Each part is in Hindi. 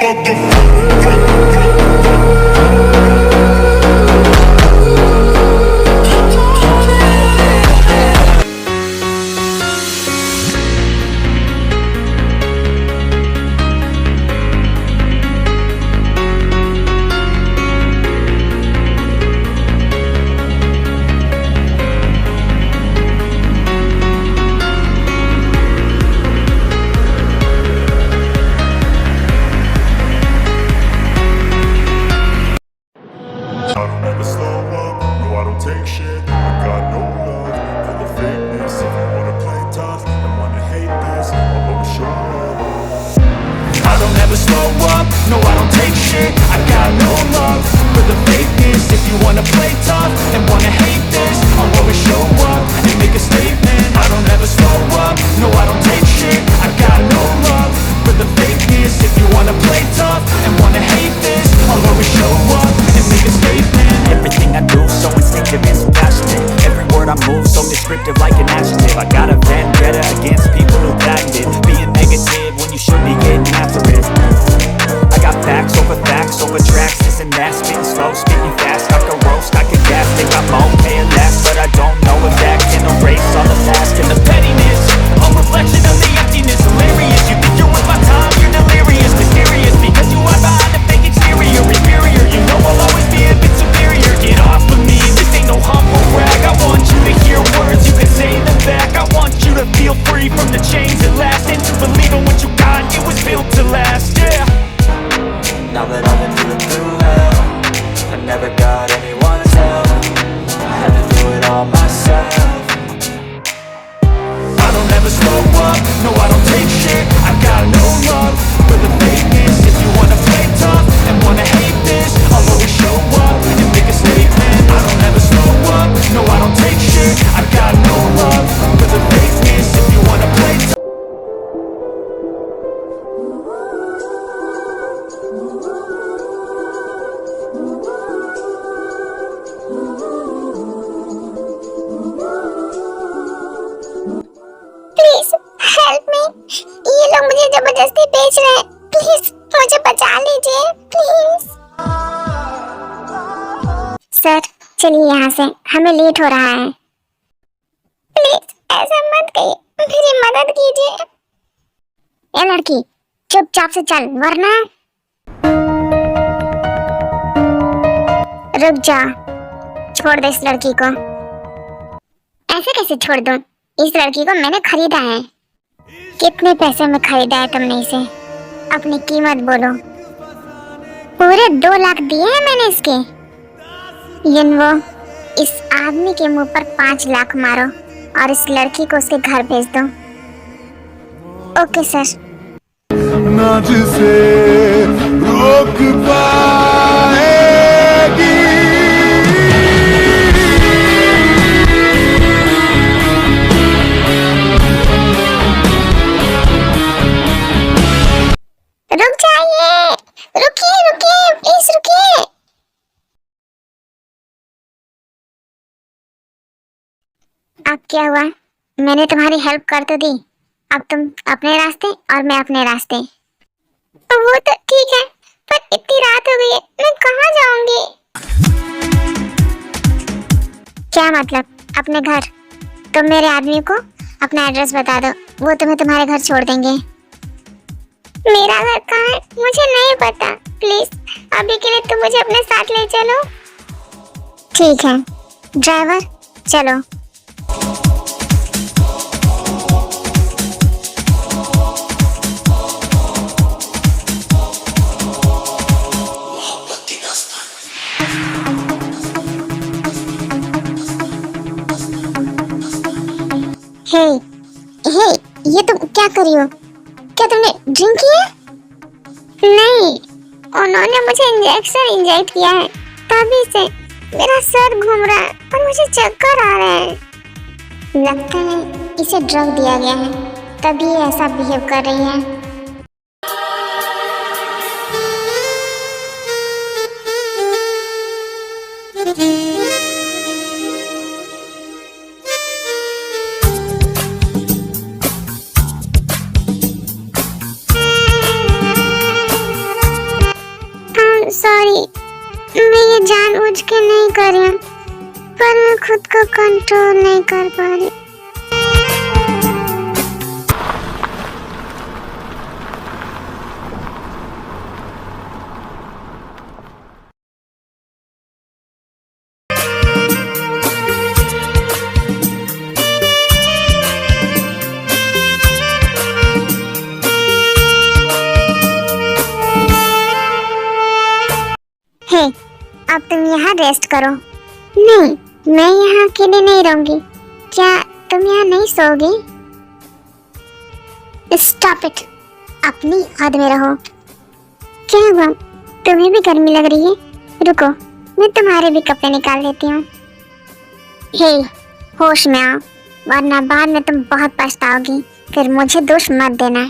I don't ever slow up, no I don't take shit. I got no love for the fakeness. If you wanna play tough and wanna hate this, I'll always show up. I don't ever slow up, no I don't take shit. I got no love for the fakeness. If you wanna play tough and wanna hate this, I'll always show up and make a statement. I don't ever slow up, no I don't take shit. I got no love for the fakeness. If you wanna play tough and wanna hate this, I'll always show up and make a statement. Everything I do so instinctive and so passionate. Every word I move so descriptive like an adjective. I got a vendetta against people who patented being negative when you should be getting after it. I got facts over tracks, this and that. Spitting slow, speaking fast, I could roast, I could gas. Think I'm okay at last, but I don't know if that can erase all the past. And the pettiness, a reflection of the emptiness. Hilarious, you think you're worth my time, you're delirious. Mysterious, because you are behind the fake exterior. Inferior, you know I'll always be a bit superior. Get off of me, this ain't no humble brag. I want you to hear words, you can say them back. I want you to feel free from the chains that last, and to believe in what you got, it was built to last, yeah. Now that I've been through hell, I never got anyone's help. I had to do it all myself. I don't ever slow up, no I don't take shit. I got no love for the fakeness. If you wanna play tough and wanna hate this, I'll always show up and make a statement. I don't ever slow up, no I don't take shit. I got no love for the fakeness. If you wanna play tough. Please help me, ये लोग मुझे जबरदस्ती बेच रहे हैं। प्लीज मुझे बचा लीजिए प्लीज। सर चलिए यहाँ से, हमें लेट हो रहा है। प्लीज ऐसा मत कहिए, मेरी मदद कीजिए। ये लड़की चुपचाप से चल, वरना रुक जा। छोड़ दे इस लड़की को। ऐसे कैसे छोड़ दूं? इस लड़की को मैंने खरीदा है। कितने पैसे में खरीदा है तुमने इसे? अपनी कीमत बोलो। पूरे 2 लाख दिए हैं मैंने इसके। वो इस आदमी के मुंह पर 5 लाख मारो और इस लड़की को उसके घर भेज दो। Okay sir. ना जिसे रोक पाएगी। रुक जाइए, रुकिए रुकिए प्लीज रुकिए। अब क्या हुआ? मैंने तुम्हारी हेल्प कर तो दी, अब तुम अपने रास्ते और मैं अपने रास्ते। वो तो ठीक है, पर इतनी रात हो गई है, मैं कहाँ जाऊंगी? क्या मतलब? अपने घर? तुम मेरे आदमी को अपना एड्रेस बता दो, वो तुम्हें तुम्हारे घर छोड़ देंगे। मेरा घर कहाँ है मुझे नहीं पता। प्लीज अभी के लिए तुम मुझे अपने साथ ले चलो। ठीक है ड्राइवर, चलो। हे हे, ये तुम क्या कर रही हो? क्या तुमने ड्रिंक किया? नहीं, उन्होंने मुझे इंजेक्शन इंजेक्ट किया है, तभी से मेरा सर घूम रहा है और मुझे चक्कर आ रहे हैं। लगता है इसे ड्रग दिया गया है, तभी ये ऐसा बिहेव कर रही है। सॉरी, मैं ये जानबूझ के नहीं कर रही हूँ, पर मैं खुद को कंट्रोल नहीं कर पा रही। हे, अब तुम यहाँ रेस्ट करो। नहीं, मैं यहाँ अकेले नहीं रहूंगी। क्या तुम यहाँ नहीं सोओगी? स्टॉप इट, अपनी हद में रहो। क्या हुआ, तुम्हें भी गर्मी लग रही है? रुको, मैं तुम्हारे भी कपड़े निकाल देती हूँ। हे, होश में आओ, वरना बाद में तुम बहुत पछताओगी। फिर मुझे दोष मत देना।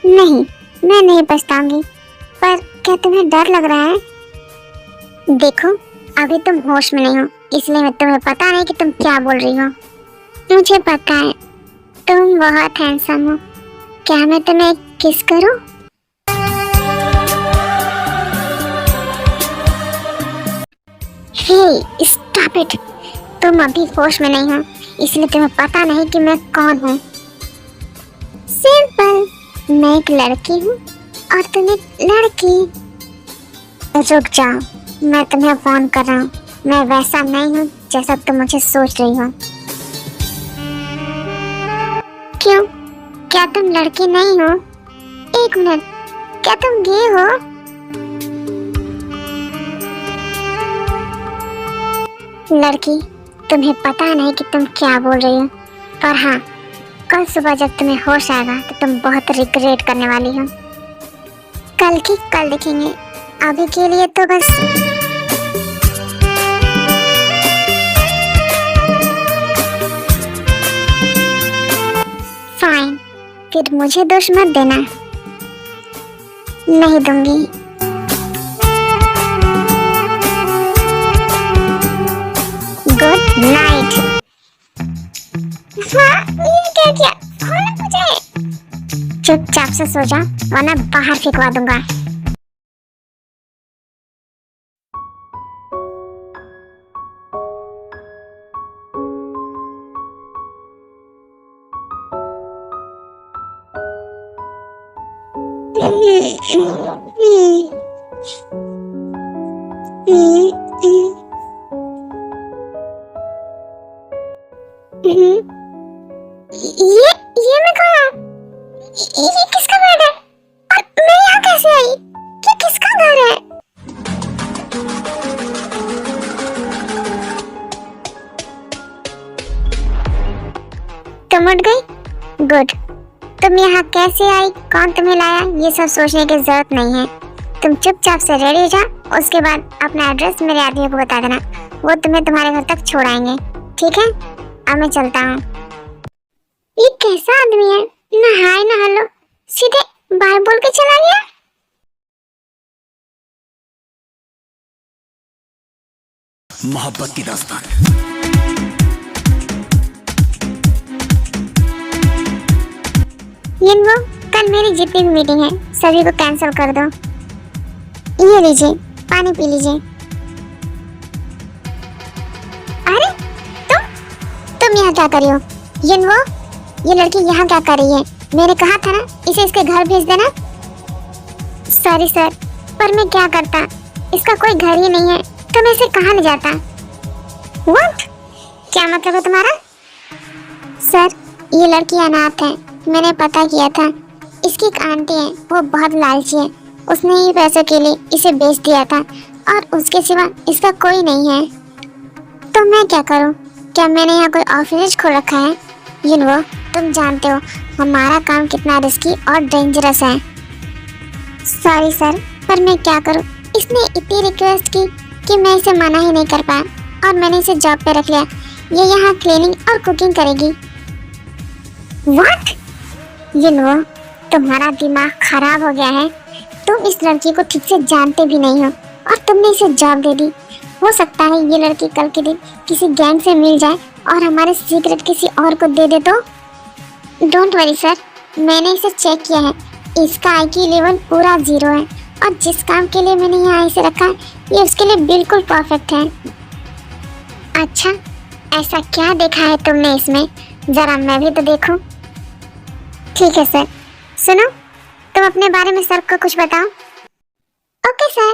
नहीं, मैं नहीं पछताऊंगी, पर क्या तुम्हें डर लग रहा है? देखो, अभी तुम होश में नहीं हो, इसलिए मैं तुम्हें पता नहीं कि तुम क्या बोल रही हो। मुझे पता है, तुम बहुत हैंडसम हो। क्या मैं तुम्हें किस करूं? हे, स्टॉप इट। तुम अभी होश में नहीं हो, इसलिए तुम्हें पता नहीं कि मैं कौन हूँ। सिंपल, मैं एक लड़की हूँ और तुम एक लड़की। रुक जाओ, मैं तुम्हें फोन कर रहा हूँ। मैं वैसा नहीं हूँ जैसा तुम मुझे सोच रही हो। क्यों, क्या तुम लड़की नहीं हो? एक मिनट, क्या तुम गे हो? लड़की, तुम्हें पता नहीं कि तुम क्या बोल रही हो, पर हाँ, कल सुबह जब तुम्हें होश आएगा तो तुम बहुत रिग्रेट करने वाली हो। कल की कल देखेंगे, अभी के लिए तो बस। फाइन, फिर मुझे दोष मत देना। नहीं दूंगी। Good night. हाँ, ये क्या किया? खोलो मुझे। चुपचाप से सो जा, वरना बाहर फेंकवा दूंगा। ये मैं कहाँ? ये किसका बेड है? और मैं यहाँ कैसे आई? ये किसका घर है? तुम उठ गई? गुड। तुम यहाँ कैसे आई, कौन तुम्हें लाया, ये सब सोचने की जरूरत नहीं है। तुम चुपचाप से रेडी हो जा, उसके बाद अपना एड्रेस मेरे आदमी को बता देना, वो तुम्हें तुम्हारे घर तक छोड़ाएंगे। ठीक है, अब मैं चलता हूँ। ये कैसा आदमी है, ना हाय ना हेलो, सीधे बाय बोल के चला गया। मोहब्बत की दास्तान। वो कल मेरी जितनी भी मीटिंग है सभी को कैंसिल कर दो। ये लीजिए, पानी पी लीजिए। अरे तुम यहाँ क्या कर रही हो? ये लड़की यहाँ क्या कर रही है? मैंने कहा था ना इसे इसके घर भेज देना। सॉरी सर, पर मैं क्या करता, इसका कोई घर ही नहीं है तो मैं इसे कहाँ ले जाता। व्हाट? क्या मतलब है तुम्हारा? सर, ये लड़की अनाथ है, मैंने पता किया था। इसकी एक आंटी है, वो बहुत लालची है, उसने ही पैसों के लिए इसे बेच दिया था और उसके सिवा इसका कोई नहीं है। तो मैं क्या करूं? क्या मैंने यहाँ कोई ऑर्फनेज खोल रखा है? तुम जानते हो हमारा काम कितना रिस्की और डेंजरस है। सॉरी सर, पर मैं क्या करूं? इसने इतनी रिक्वेस्ट की कि मैं इसे मना ही नहीं कर पाया और मैंने इसे जॉब पे रख लिया। ये यहाँ क्लीनिंग और कुकिंग करेगी। व्हाट? तुम्हारा दिमाग खराब हो गया है। तुम इस लड़की को ठीक से जानते भी नहीं हो और तुमने इसे जॉब दे दी। हो सकता है ये लड़की कल के दिन किसी गैंग से मिल जाए और हमारे सीक्रेट किसी और को दे दे तो। डोंट वरी सर, मैंने इसे चेक किया है, इसका IQ लेवल पूरा 0 है और जिस काम के लिए मैंने यहाँ इसे रखा ये उसके लिए बिल्कुल परफेक्ट है। अच्छा, ऐसा क्या देखा है तुमने इसमें, जरा मैं भी तो देखूं। ठीक है सर। सुनो, तुम अपने बारे में सर को कुछ बताओ। Okay sir,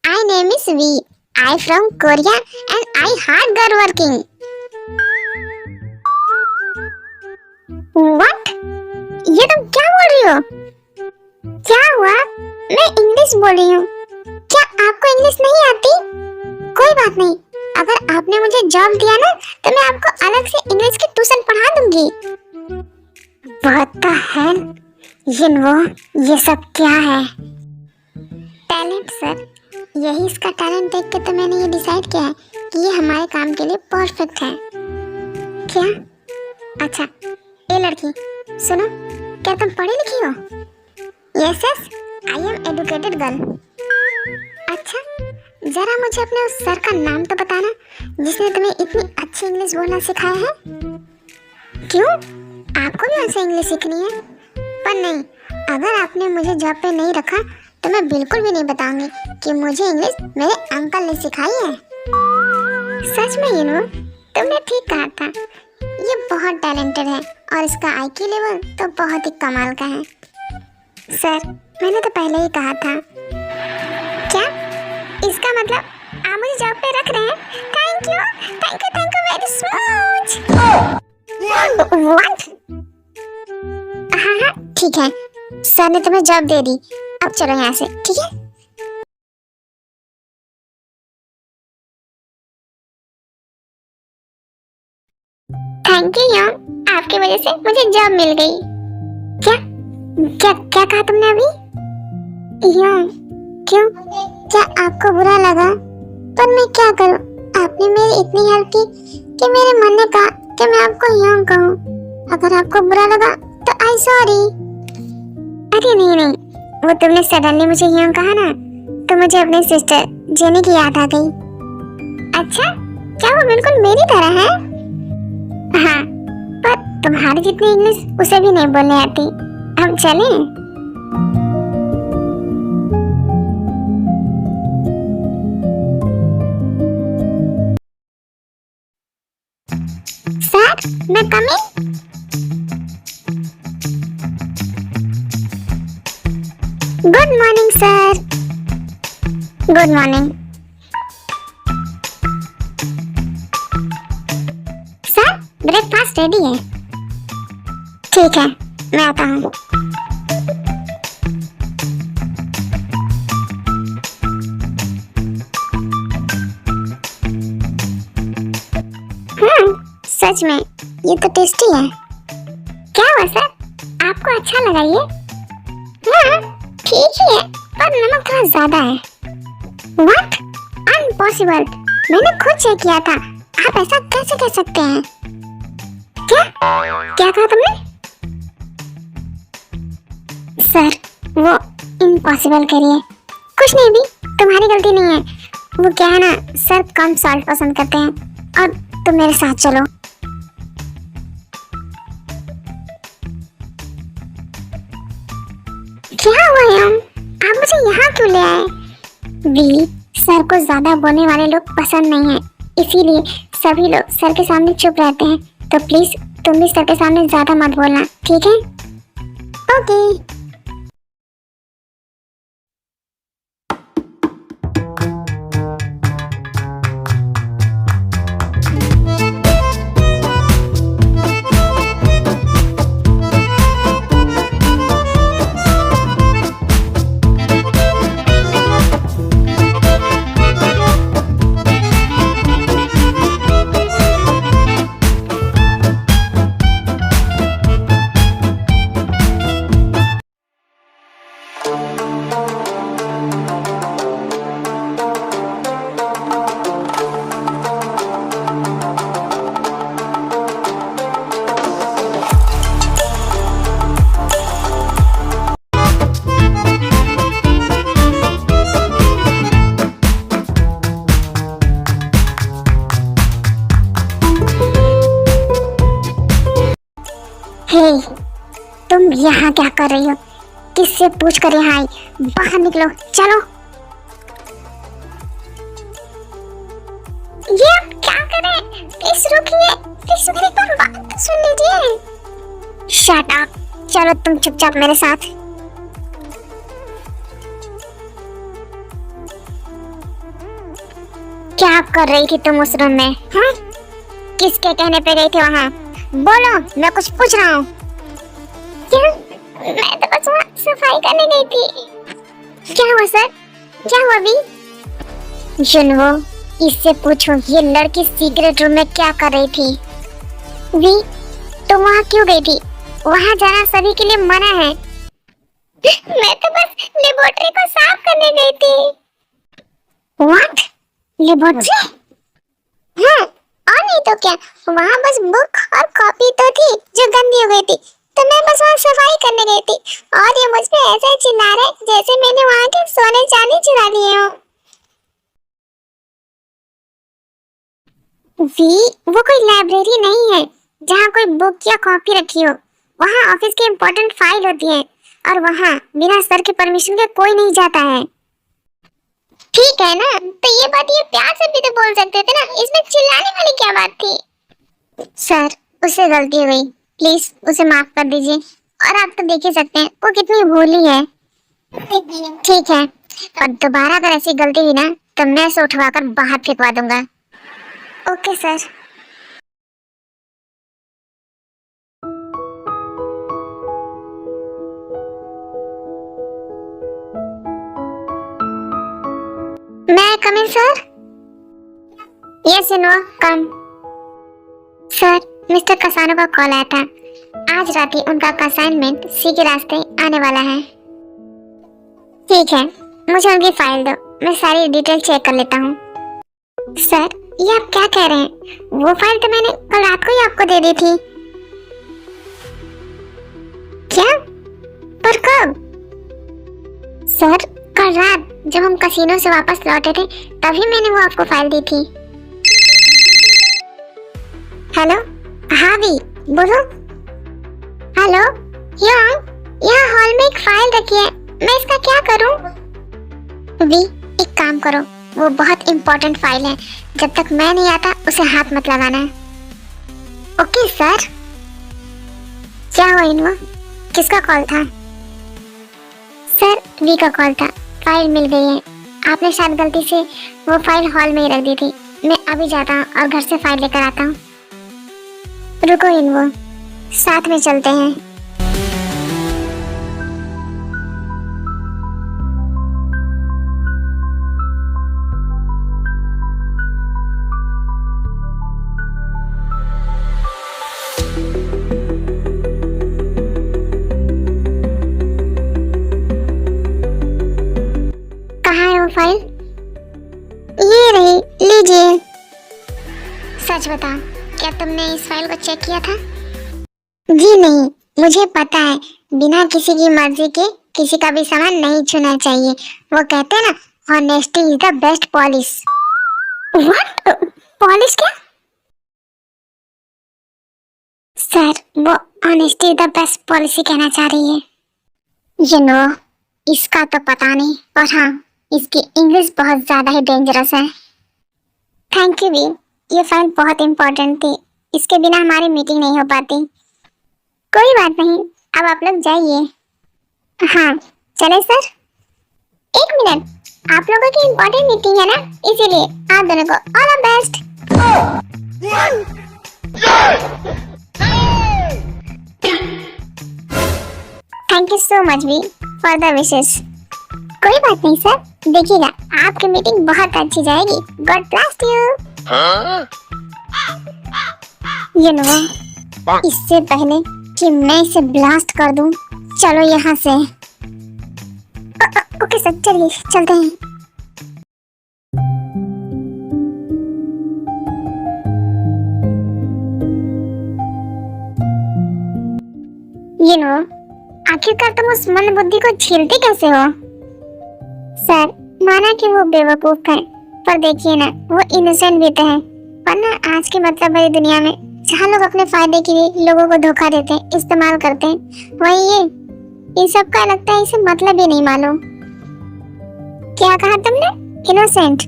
I name is V, I from Korea and I hard girl working. What? ये तुम क्या बोल रही हो? क्या हुआ? मैं इंग्लिश बोल रही हूँ। क्या आपको इंग्लिश नहीं आती? कोई बात नहीं, अगर आपने मुझे जॉब दिया ना तो मैं आपको अलग से इंग्लिश की ट्यूशन पढ़ा दूंगी। व्हाट द हेल, ये सब क्या है? टैलेंट सर, यही इसका टैलेंट देख के तो मैंने ये डिसाइड किया है कि ये हमारे काम के लिए परफेक्ट है। क्या? अच्छा, ये लड़की सुनो, क्या तुम पढ़ी लिखी हो? Yes yes, I am educated girl. अच्छा, जरा मुझे अपने उस सर का नाम तो बताना जिसने तुम्हें इतनी अच्छी इंग्लिश बोलना सिखाया है। क्यों, आपको भी उनसे इंग्लिश सीखनी है? पर नहीं, अगर आपने मुझे जॉब पे नहीं रखा तो मैं बिल्कुल भी नहीं बताऊंगी कि मुझे इंग्लिश मेरे अंकल ने सिखाई है। सच में यूनो, तुमने ठीक कहा था, ये बहुत टैलेंटेड है और इसका आईक्यू लेवल तो बहुत ही कमाल का है। सर, मैंने तो पहले ही कहा था। क्या? इसका मतलब आप मुझे जॉब पे रख रहे हैं? Thank you very much. What? हाँ, ठीक है, सर ने तुम्हें जॉब दे दी, अब चलो यहाँ से, ठीक है? थैंक यू यार, आपकी वजह से मुझे जॉब मिल गई। क्या क्या क्या कहा तुमने अभी? यार क्यों, क्या आपको बुरा लगा? पर मैं क्या करूं, आपने मेरी इतनी हेल्प की कि मेरे मन ने कहा कि मैं आपको यूं कहूं। अगर आपको बुरा लगा तो आई सॉरी। अरे नहीं, वो तुमने सडनली मुझे यूं कहा ना तो मुझे अपनी सिस्टर जेनी की याद आ गई। अच्छा, क्या वो बिल्कुल मेरी तरह है? हाँ, पर तुम्हारी जितनी इंग्लिश उसे भी नहीं बोलने आती। हम चलें? सर, मैं coming? Good morning sir. Good morning sir, breakfast ready है। ठीक है, मैं आता हूँ। सच में ये तो टेस्टी है। क्या हुआ सर, आपको अच्छा लगा ये? हाँ, ठीक ही है, पर नमक थोड़ा ज्यादा है। व्हाट? अनपॉसिबल, मैंने खुद चेक किया था, आप ऐसा कैसे कह सकते हैं? क्या क्या कहा तुमने? सर, वो इम्पॉसिबल करिए, कुछ नहीं भी, तुम्हारी गलती नहीं है। वो क्या है ना, सर कम सॉल्ट पसंद करते हैं। और तुम मेरे साथ चलो। क्या हुआ यार, आप मुझे यहाँ क्यों ले आए? वी, सर को ज्यादा बोलने वाले लोग पसंद नहीं है, इसीलिए सभी लोग सर के सामने चुप रहते हैं। तो प्लीज तुम भी सर के सामने ज्यादा मत बोलना, ठीक है? ओके। हे, तुम यहाँ क्या कर रही हो? किससे पूछ कर यहाँ आई? बाहर निकलो, चलो। ये आप क्या कर रहे हैं? प्लीज रुकिए, प्लीज मेरी बात तो सुन लीजिए। शट अप, चलो तुम चुपचाप मेरे साथ। क्या कर रही थी तुम उस रूम में? हाँ? किसके कहने पे गई थी वहाँ? बोलो, मैं कुछ पूछ रहा हूँ। क्या? मैं तो बस वहाँ सफाई करने गई थी। क्या हुआ सर? क्या हुआ अभी? जुनवो, इससे पूछो ये लड़की सीक्रेट रूम में क्या कर रही थी? वी, तो वहाँ क्यों गई थी? वहाँ जाना सभी के लिए मना है। मैं तो बस लेबोरेटरी को साफ करने गई थी। व्हाट? लेबोरेटरी? हाँ, और नहीं तो क्या, वहाँ बस बुक और कॉपी तो थी जो गंदी हो गई थी, तो मैं बस वहाँ सफाई करने गई थी। और ये मुझ पे ऐसे चिल्ला रहे जैसे मैंने वहाँ के सोने चांदी चुरा लिए हो। वी, वो कोई लाइब्रेरी नहीं है जहाँ कोई बुक या कॉपी रखी हो। वहाँ ऑफिस की इम्पोर्टेंट फाइल होती है और वहाँ बिना सर के परमिशन के कोई नहीं जाता है। ठीक है ना, तो ये बात ये प्यार से भी तो बोल सकते थे ना, इसमें चिल्लाने वाली क्या बात थी? सर, उससे गलती हो गई, प्लीज उसे माफ कर दीजिए। और आप तो देख ही सकते हैं वो कितनी भोली है। ठीक है, और दोबारा अगर ऐसी गलती हुई ना तो मैं उसे उठवाकर बाहर फेंकवा दूंगा। Okay sir. मैं कम इन सर? यस नो, कम। सर, मिस्टर कसानो का कॉल आया था। आज रात ही उनका असाइनमेंट सी के रास्ते आने वाला है। ठीक है, मुझे उनकी फाइल दो, मैं सारी डिटेल चेक कर लेता हूँ। सर, ये आप क्या कह रहे हैं? वो फाइल तो मैंने कल रात को ही आपको दे दी थी। क्या? पर कब? सर, कल रात जब हम कसीनो से वापस लौटे थे तभी मैंने वो आपको फाइल दी थी। हेलो, हाँ वी, बोलो। हेलो, यहाँ हॉल में एक फाइल रखी है, मैं इसका क्या करूं? वी, एक काम करो, वो बहुत इम्पोर्टेंट फाइल है, जब तक मैं नहीं आता उसे हाथ मत लगाना। Okay sir. क्या हुआ इनवा? किसका कॉल था? सर, वी का कॉल था, फाइल मिल गई है। आपने शायद गलती से वो फाइल हॉल में ही रख दी थी। मैं अभी जाता हूँ और घर से फाइल लेकर आता हूँ। रुको इनवो, साथ में चलते हैं। कहाँ है वो फाइल? ये रही, लीजिए। सच बताओ, क्या तुमने इस फाइल को चेक किया था? जी नहीं, मुझे पता है बिना किसी की मर्जी के किसी का भी सामान नहीं छूना चाहिए। वो कहते हैं ना, honesty is the best polish. What? Polish क्या? सर, वो honesty is the best policy कहना चाह रही है। यू नो, इसका तो पता नहीं, पर हाँ, इसकी इंग्लिश बहुत ज्यादा ही डेंजरस है। थैंक यू वी, ये फाइल बहुत इम्पोर्टेंट थी, इसके बिना हमारी मीटिंग नहीं हो पाती। कोई बात नहीं, अब आप लोग जाइए। हाँ, चले सर? एक मिनट, आप लोगों की इम्पोर्टेंट मीटिंग है ना, इसीलिए आप दोनों को all the best. Thank you so much V for the wishes. कोई बात नहीं सर, देखिएगा आपकी मीटिंग बहुत अच्छी जाएगी। God bless you. You know, इससे पहले कि मैं इसे ब्लास्ट कर दूं, चलो यहाँ से। ओके सर, चलिए चलते हैं। यू नो, आखिरकार तुम उस मंद बुद्धि को झेलते कैसे हो? सर, माना कि वो बेवकूफ है, पर देखिए ना, वो इनोसेंट भी तो है। वरना आज की मतलब भरी दुनिया में जहाँ लोग अपने फायदे के लिए लोगों को धोखा देते हैं, इस्तेमाल करते हैं, वही इन सब का लगता है इसे मतलब ही नहीं मालूम। क्या कहा तुमने? इनोसेंट?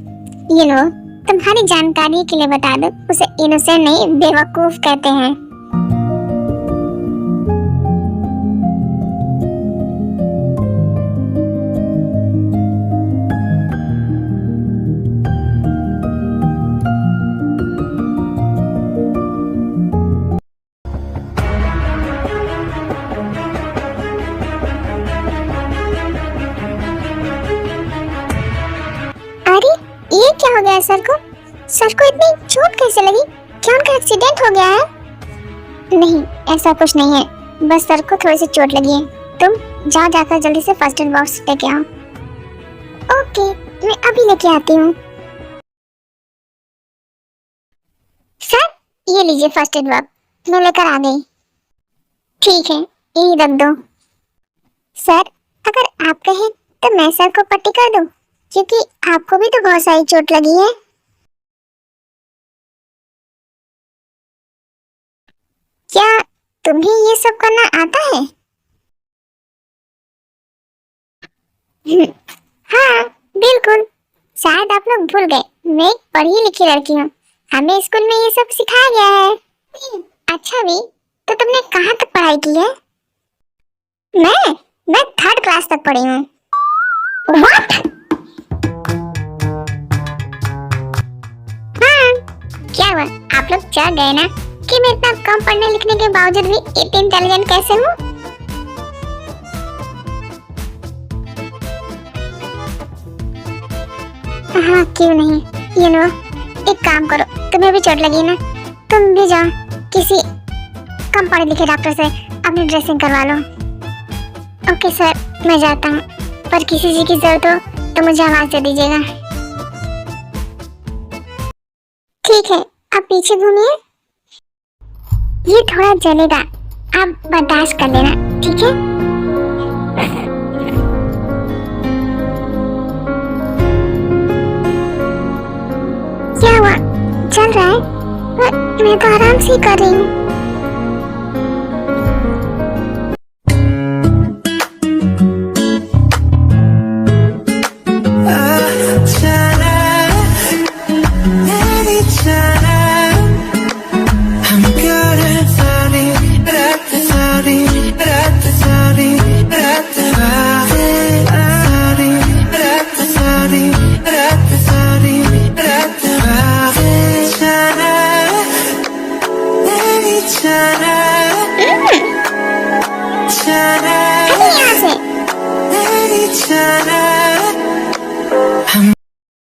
तुम्हारी जानकारी के लिए बता दो, उसे इनोसेंट नहीं बेवकूफ कहते हैं। अरे ये क्या हो गया सर को? सर को इतनी चोट कैसे लगी? क्या उनका एक्सीडेंट हो गया है? नहीं, ऐसा कुछ नहीं है, बस सर को थोड़ी सी चोट लगी है। तुम जाओ, जाकर जल्दी से फर्स्ट एड बॉक्स लेके आओ। ओके, मैं अभी लेके आती हूँ। सर ये लीजिए फर्स्ट एड बॉक्स, मैं लेकर आ गई। ठीक है, यही रख दो। सर अगर आप कहें तो मैं सर को पट्टी कर दूं, क्योंकि आपको भी तो बहुत सारी चोट लगी है। क्या तुम्हें ये सब करना आता है? हाँ बिल्कुल, शायद आप लोग भूल गए, मैं एक पढ़ी लिखी लड़की हूँ, हमें स्कूल में ये सब सिखाया गया है। अच्छा भी, तो तुमने कहाँ तक पढ़ाई की है? मैं 3rd क्लास तक पढ़ी हूँ। What? हाँ, क्या हुआ? आप लोग चढ़ गए ना कि मैं इतना कम पढ़ने लिखने के बावजूद भी इतनी इंटेलिजेंट कैसे हूँ? हाँ क्यों नहीं। एक काम करो, तुम्हें भी चोट लगी ना, तुम भी जाओ किसी कम पढ़े लिखे डॉक्टर से अपनी ड्रेसिंग करवा लो। ओके सर, मैं जाता हूँ, पर किसी चीज की जरूरत हो तो मुझे आवाज दे दीजिएगा। ठीक है, आप पीछे घूमिए, ये थोड़ा जलेगा, आप बर्दाश्त कर लेना, ठीक है? क्या हुआ? चल रहा है? मैं तो आराम से ही कर रही हूँ।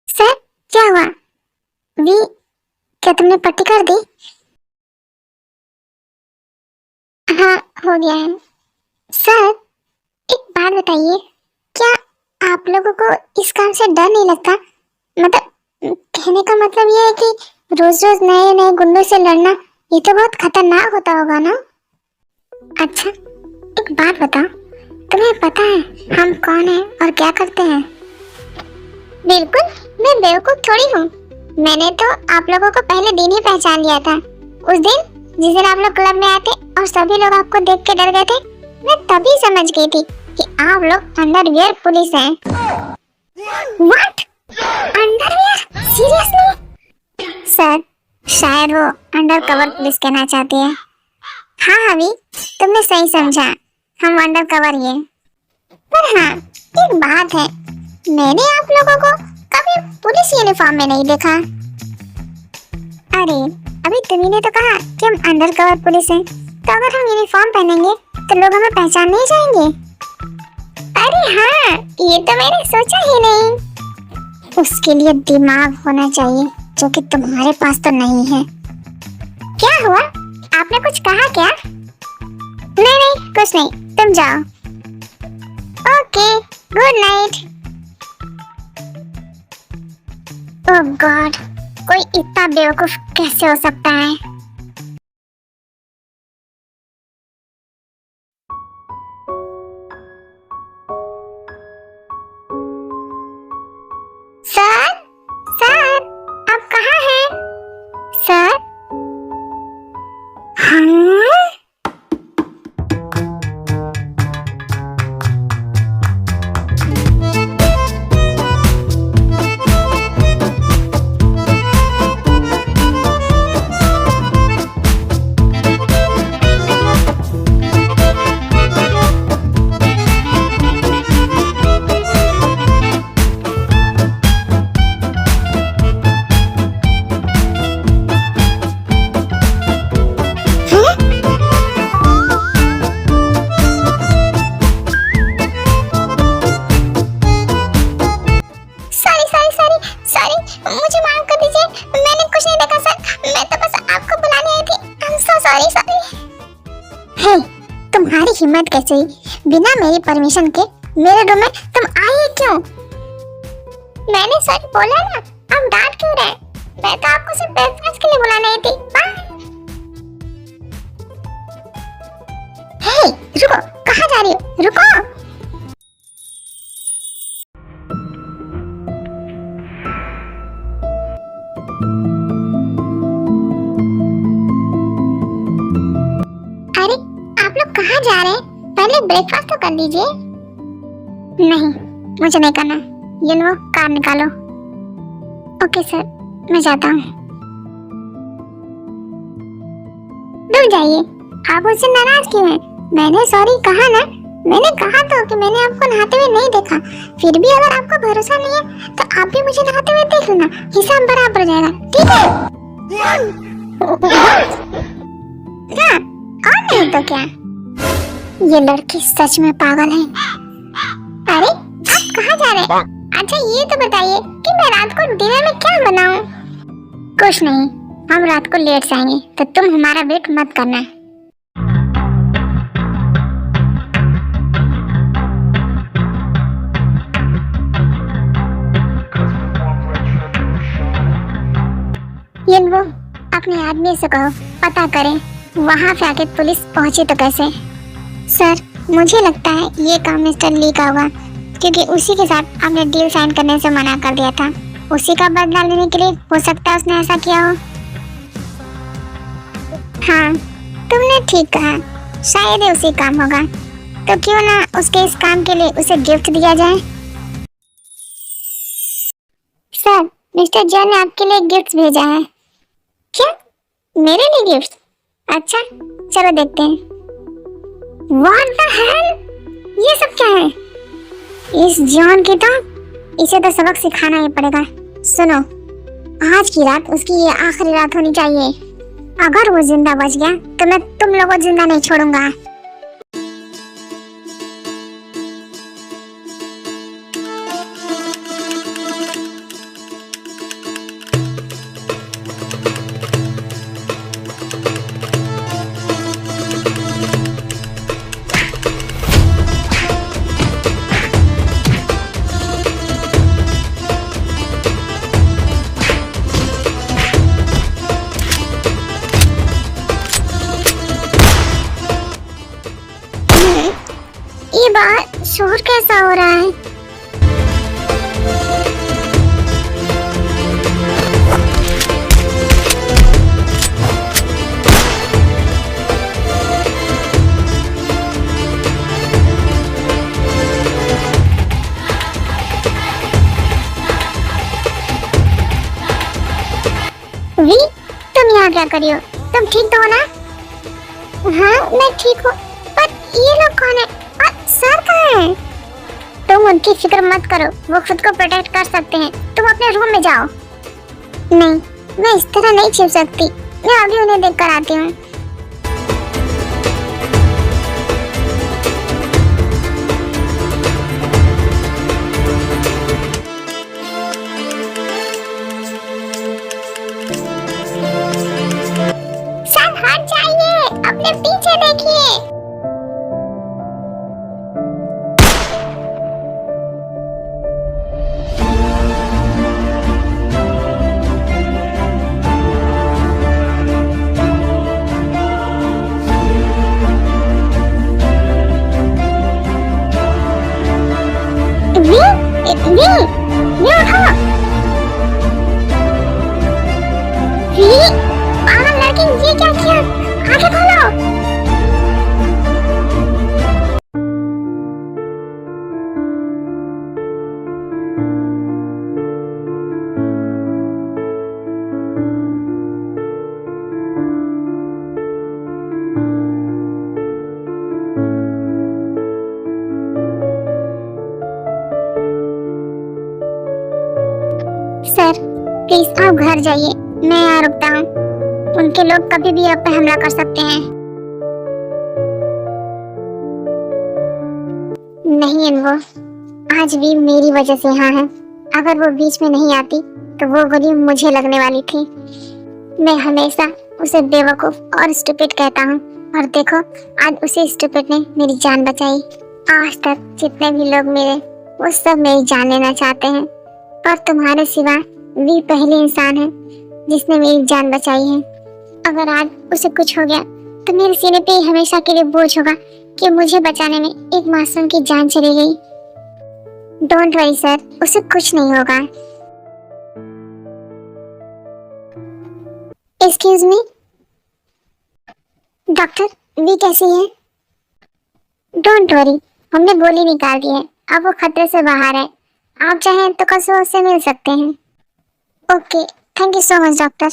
सर क्या हुआ? वी, क्या तुमने पट्टी कर दी? हाँ हो गया है। सर एक बात बताइए, क्या आप लोगों को इस काम से डर नहीं लगता? मतलब कहने का मतलब ये है कि रोज रोज नए नए गुंडों से लड़ना ये तो बहुत खतरनाक होता होगा ना? अच्छा एक बात बताओ, तुम्हें पता है हम कौन हैं और क्या करते हैं? बिल्कुल, मैं बेवकूफ थोड़ी हूँ, मैंने तो आप लोगों को पहले दिन ही पहचान लिया था। उस दिन जिस दिन आप लोग क्लब में आए थे और सभी लोग आपको देख के डर गए थे, मैं तभी समझ गई थी कि आप लोग अंडरवियर पुलिस हैं। What? अंडरवियर? सीरियसली? सर शायद वो अंडरकवर पुलिस कहना चाहती है। हाँ अभी तुमने सही समझा, हम अंडरकवर ही हैं। पर हाँ एक बात है, मैंने आप लोगों को कभी पुलिस यूनिफॉर्म में नहीं देखा। अरे अभी तुम्ही ने तो कहा कि हम अंडरकवर पुलिस हैं, तो अगर हम यूनिफॉर्म पहनेंगे तो लोग हमें पहचान नहीं जाएंगे। अरे हाँ, ये तो मैंने सोचा ही नहीं। उसके लिए दिमाग होना चाहिए, जो कि तुम्हारे पास तो नहीं है। क्या हुआ? आपने कुछ कहा क्या? नहीं नहीं कुछ नहीं, तुम जाओ। Okay good night. Oh God, कोई इतना बेवकूफ कैसे हो सकता है? सर सर आप कहाँ हैं? सर हाँ हिम्मत कैसे हुई बिना मेरी परमिशन के मेरे रूम में तुम आई क्यों? मैंने सच बोला ना, अब डांट क्यों रहे? मैं तो आपको सिर्फ ब्रेकफास्ट के लिए बुलाने आई थी। हे, रुको, कहाँ जा रही हो? रुको। अरे, आप लोग कहाँ जा रहे हैं? पहले ब्रेकफास्ट तो कर लीजिए। नहीं, मुझे नहीं करना। ये लो, कार निकालो। ओके सर, मैं जाता हूँ। रुक जाइए, आप मुझसे नाराज क्यों हैं? मैंने सॉरी कहा ना। मैंने कहा तो कि मैंने आपको नहाते हुए नहीं देखा। फिर भी अगर आपको भरोसा नहीं है तो आप भी मुझे नहाते हुए देख लेना, हिसाब बराबर हो जाएगा, ठीक है? हाँ, और नहीं तो क्या? ये लड़की सच में पागल है। अरे, आप कहाँ जा रहे हैं? अच्छा ये तो बताइए कि मैं रात को डिनर में क्या बनाऊं? कुछ नहीं, हम रात को लेट से आएंगे तो तुम हमारा वेट मत करना। ये वो अपने आदमी से कहो पता करें वहाँ पे आके पुलिस पहुंची तो कैसे। सर, मुझे लगता है ये काम मिस्टर ली का होगा, क्योंकि उसी के साथ आपने डील साइन करने से मना कर दिया था। उसी का बदला लेने के लिए हो सकता है उसने ऐसा किया हो। हाँ, तुमने ठीक कहा, शायद ही उसी काम होगा। तो क्यों ना उसके इस काम के लिए उसे गिफ्ट दिया जाए। सर, मिस्टर जॉन ने आपके लिए गिफ्ट भेजा है। क्या? मेरे लिए गिफ्ट? अच्छा, चलो देखते हैं। What the hell? ये सब क्या है? इस जॉन की तो इसे तो सबक सिखाना ही पड़ेगा। सुनो, आज की रात उसकी ये आखिरी रात होनी चाहिए। अगर वो जिंदा बच गया तो मैं तुम लोगों को जिंदा नहीं छोड़ूंगा। ये बात शोर कैसा हो रहा है? वी, तुम यहाँ क्या कर रही हो? तुम ठीक तो हो ना? हाँ, मैं ठीक हूँ, पर ये लोग कौन है? सर कहाँ है? तुम उनकी फिक्र मत करो, वो खुद को प्रोटेक्ट कर सकते हैं। तुम अपने रूम में जाओ। नहीं, मैं इस तरह नहीं छिप सकती। मैं अभी उन्हें देख कर आती हूँ। सर हट जाइए, अपने पीछे देखिए। पागल लड़की, ये क्या किया? आंखें खोलो। सर, प्लीज आप घर जाइए, मैं यहाँ रुकता हूँ। उनके लोग कभी भी आप पे हमला कर सकते हैं। नहीं अनवो, आज भी मेरी वजह से यहाँ है। अगर वो बीच में नहीं आती तो वो गोली मुझे लगने वाली थी। मैं हमेशा उसे बेवकूफ और स्टूपिड कहता हूँ, और देखो आज उसी स्टूपिड ने मेरी जान बचाई। आज तक जितने भी लोग मिले वो सब मेरी जान लेना चाहते हैं, पर तुम्हारे सिवा वी पहले इंसान है जिसने मेरी जान बचाई है। अगर आज उसे कुछ हो गया तो मेरे सीने पे ही हमेशा के लिए बोझ होगा कि मुझे बचाने में एक मासूम की जान चली गई। डोंट वरी सर, उसे कुछ नहीं होगा। एक्सक्यूज मी डॉक्टर, वी कैसी है? डोंट वरी, हमने गोली निकाल दी है, अब वो खतरे से बाहर है। आप चाहें तो कल सुबह उससे मिल सकते हैं। Okay, thank you so much doctor.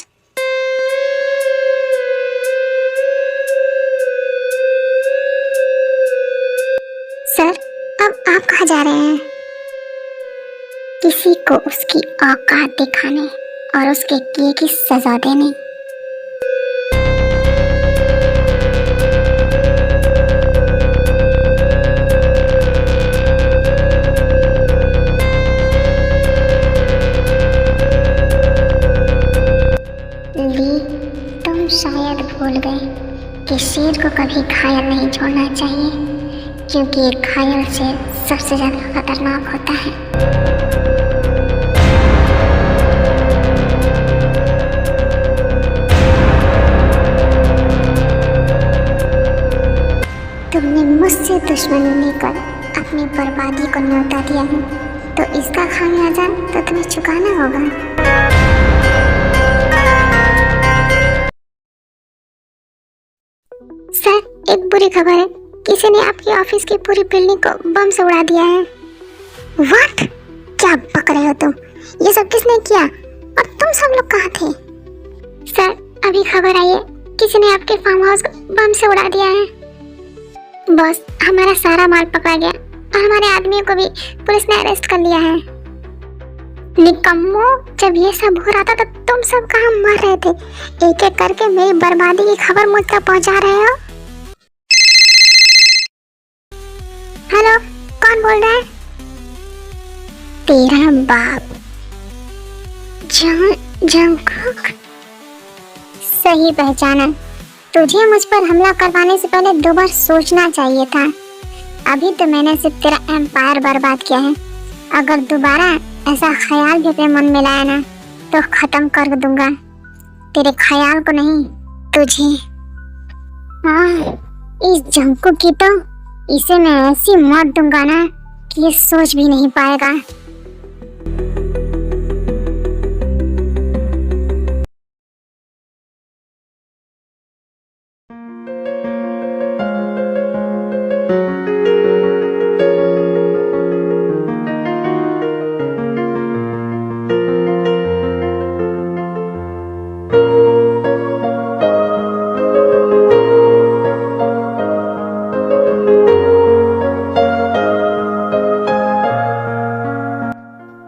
Sir, अब आप कहाँ जा रहे हैं? किसी को उसकी औकात दिखाने और उसके किए की सजा देने। ली, तुम शायद भूल गए कि शेर को कभी घायल नहीं छोड़ना चाहिए, क्योंकि एक घायल शेर सबसे ज्यादा खतरनाक होता है। तुमने मुझसे दुश्मनी लेकर अपनी बर्बादी को न्योता दिया है, तो इसका खामियाजा तो तुम्हें चुकाना होगा। सर, एक बुरी खबर है, किसी ने आपकी ऑफिस की पूरी बिल्डिंग को बम से उड़ा दिया है। व्हाट? क्या बक रहे हो तुम? ये सब किसने किया? और तुम सब लोग कहाँ थे? सर, अभी खबर आई है, किसी ने आपके फार्म हाउस को बम से उड़ा दिया है। बॉस, हमारा सारा माल पकड़ा गया और हमारे आदमियों को भी पुलिस ने अरेस्ट कर लिया है। निकम्मो, जब ये सब हो रहा था तो तुम सब कहाँ मर रहे थे? एक एक करके मेरी बर्बादी की खबर मुझ तक पहुंचा रहे हो। हेलो, कौन बोल रहा है? तेरा बाप जंगकुक। सही पहचाना। तुझे मुझ पर हमला करवाने से पहले 2 बार सोचना चाहिए था। अभी तो मैंने सिर्फ तेरा एम्पायर बर्बाद किया है, अगर दोबारा ऐसा ख्याल भी अपने मन में लाया ना तो खत्म कर दूंगा। तेरे ख्याल को नहीं, तुझे। हाँ, इस जंगकुक की तो इसे मैं ऐसी मौत दूंगा ना कि ये सोच भी नहीं पाएगा।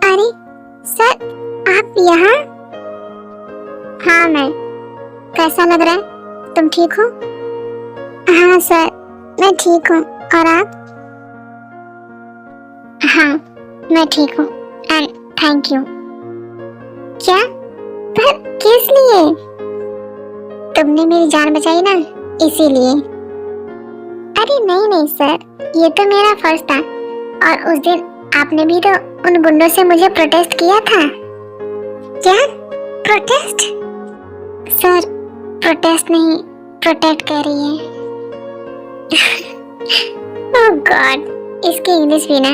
अरे सर, आप यहाँ? हाँ, मैं। कैसा लग रहा है? तुम ठीक हो? हाँ सर, मैं ठीक हूँ। और आप? हाँ, मैं ठीक हूँ एंड थैंक यू। क्या? पर किस लिए? तुमने मेरी जान बचाई ना, इसीलिए। अरे नहीं नहीं सर, ये तो मेरा फर्ज था, और उस दिन आपने भी तो उन गुंडों से मुझे प्रोटेस्ट किया था। क्या? प्रोटेस्ट? सर, प्रोटेस्ट नहीं, प्रोटेक्ट कर रही है। ओह गॉड, इसकी इंग्लिश भी ना।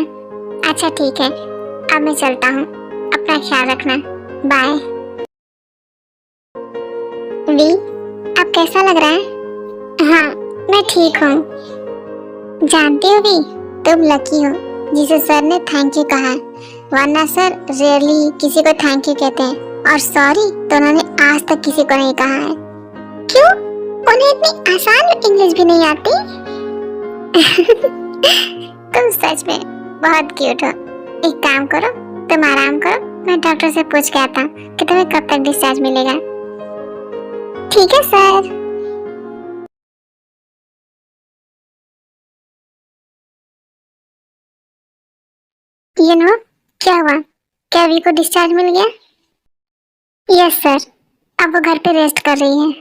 अच्छा ठीक है, अब मैं चलता हूँ, अपना ख्याल रखना, बाय। वी, अब कैसा लग रहा है? हाँ, मैं ठीक हूँ। जानती हो वी, तुम लकी हो जिसे सर ने थैंक यू कहा, वरना सर रेयरली किसी को थैंक यू कहते हैं, और सॉरी तो उन्होंने आज तक किसी को नहीं कहा है। क्यों? उन्हें इतनी आसान इंग्लिश भी नहीं आती? तुम सच में बहुत क्यूट हो। एक काम करो, तुम आराम करो, मैं डॉक्टर से पूछ के आता हूँ कि तुम्हें कब तक डिस्चार्ज मिलेगा। ठीक है सर। ये नो, क्या हुआ? क्या वी को डिस्चार्ज मिल गया? यस सर, अब वो घर पे रेस्ट कर रही है।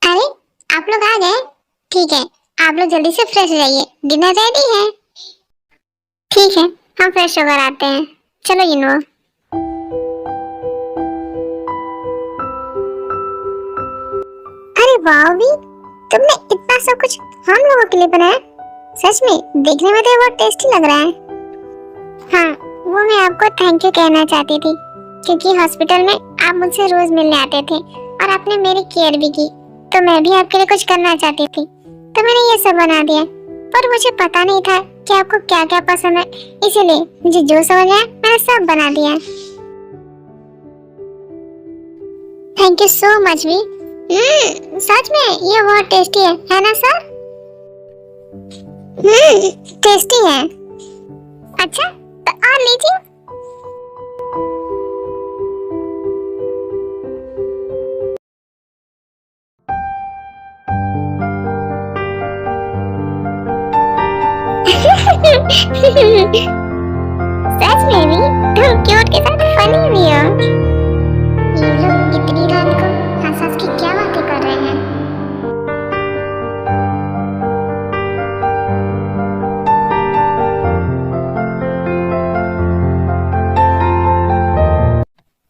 अरे आप लोग आ गए? ठीक है, आप लोग जल्दी से फ्रेश हो जाइए, डिनर रेडी है। ठीक है, हम फ्रेश होकर आते हैं। चलो यिनुआ। अरे वाह भी, तुमने इतना सब कुछ हम लोगों के लिए बनाया। सच में देखने में तो ये बहुत टेस्टी लग रहा है। हाँ, वो मैं आपको थैंक यू कहना चाहती थी, क्योंकि हॉस्पिटल में आप मुझसे रोज मिलने आते थे और आपने मेरी केयर भी की, तो मैं भी आपके लिए कुछ करना चाहती थी, तो मैंने ये सब बना दिया। पर मुझे पता नहीं था कि आपको क्या क्या पसंद है, इसीलिए मुझे जो समझ आया मैंने सब बना दिया। थैंक यू सो मच भी। सच में ये बहुत टेस्टी है ना सर? टेस्टी है। अच्छा, तो और लीजिए। सच में भी तुम क्यूट के साथ फनी भी हो। ये लोग इतनी रात को हंस हंस के क्या बातें कर रहे हैं?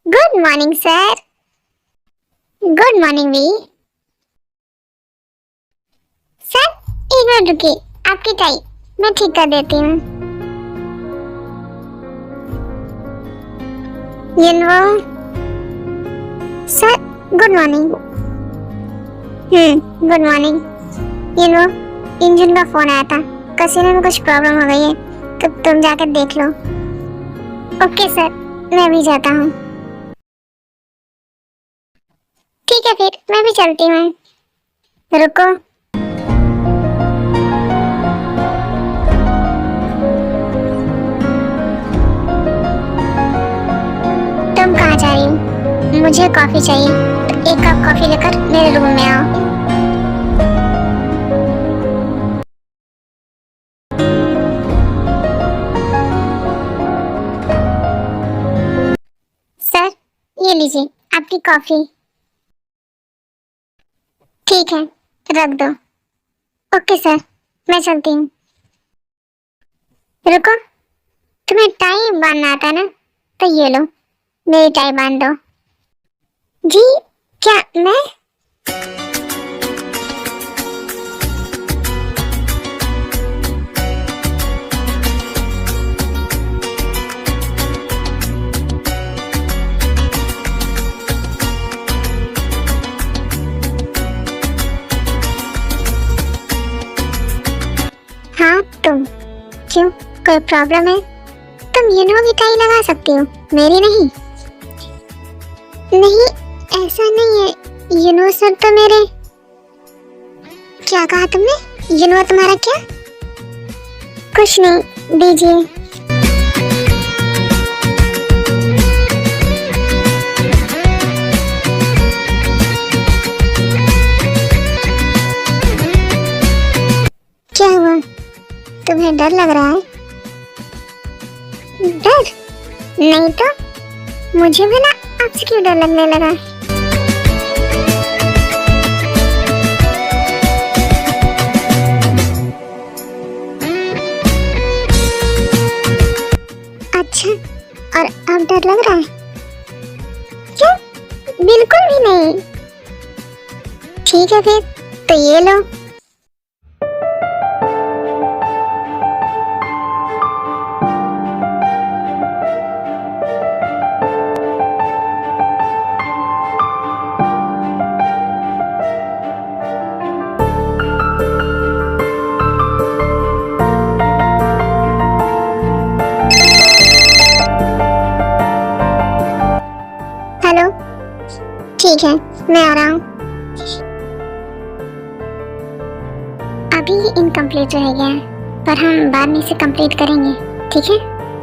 Good morning sir. Good morning वी। सर एक मिनट रुकिए, आपकी टाई मैं ठीक कर देती हूँ। यिनुआ sir, good morning. Good morning. यिनुआ, इंजन का फोन आया था, कसीने में कुछ प्रॉब्लम हो गई है, तो तुम जाकर देख लो। ओके सर, मैं भी जाता हूँ। ठीक है फिर मैं भी चलती हूँ। रुको। तुम कहाँ जा रही हो? मुझे कॉफी चाहिए, तो एक कप कॉफी लेकर मेरे रूम में आओ। सर ये लीजिए आपकी कॉफी। ठीक है, रख दो। ओके सर, मैं चलती हूँ। रुको, तुम्हें टाई बांधना आता है ना, तो ये लो मेरी टाई बांध दो। जी क्या मैं? हाँ तुम, क्यों कोई प्रॉब्लम है? तुम यिनुआ की टाई लगा सकती हो, मेरी नहीं। नहीं ऐसा नहीं है, यिनुआ सर तो मेरे। क्या कहा तुमने? यिनुआ तुम्हारा क्या? कुछ नहीं, दीजिए। क्या हुआ, तुम्हें डर लग रहा है? डर? नहीं तो, मुझे भला आपसे क्यों डर लगने लगा? अच्छा, और अब डर लग रहा है? क्यों? बिल्कुल भी नहीं। ठीक है फिर, तो ये लो। हेलो, ठीक है मैं आ रहा हूँ। अभी इनकम्प्लीट रह गया है, पर हम बाद में इसे कंप्लीट करेंगे। ठीक है,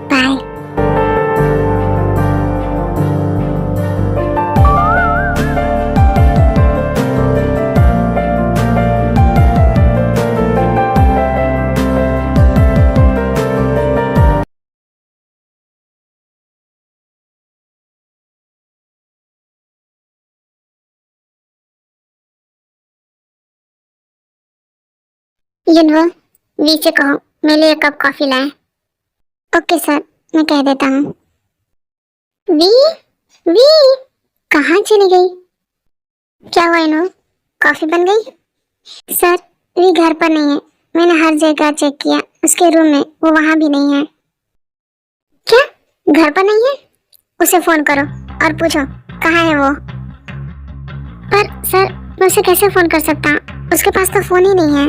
बाय। यूनो वी से कहो मेरे लिए एक कप कॉफी लाए। ओके सर, मैं कह देता हूँ। वी वी कहाँ चली गई? क्या हुआ यूनो, कॉफी बन गई? सर वी घर पर नहीं है, मैंने हर जगह चेक किया, उसके रूम में, वो वहाँ भी नहीं है। क्या घर पर नहीं है? उसे फोन करो और पूछो कहाँ है वो। पर सर मैं उसे कैसे फोन कर सकता हूँ, उसके पास तो फोन ही नहीं है।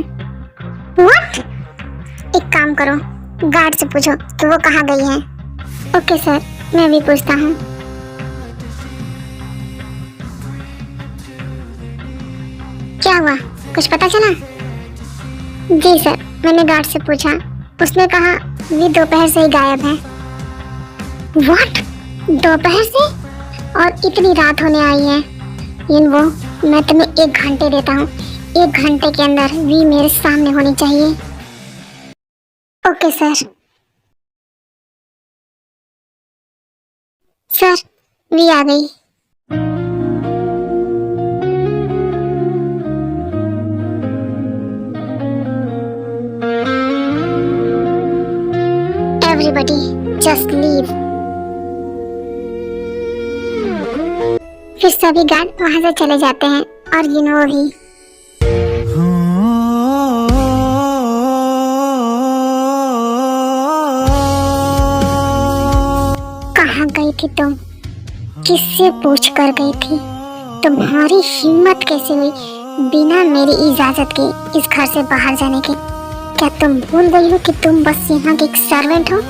व्हाट? एक काम करो, गार्ड से पूछो कि वो कहाँ गई है। ओके सर, मैं भी पूछता हूँ। क्या हुआ, कुछ पता चला? जी सर, मैंने गार्ड से पूछा, उसने कहा वे दोपहर से ही गायब है। व्हाट? दोपहर से? और इतनी रात होने आई है। वो मैं तुम्हें 1 घंटे देता हूँ, 1 घंटे के अंदर वी मेरे सामने होनी चाहिए। Okay sir. सर वी आ गई। Everybody just leave। फिर सभी गार्ड वहां से चले जाते हैं और यूनो भी। कहाँ गई थी तुम? किससे पूछ कर गई थी? तुम्हारी हिम्मत कैसे हुई बिना मेरी इजाजत के इस घर से बाहर जाने की? क्या तुम भूल गई हो कि तुम बस यहाँ की एक सर्वेंट हो?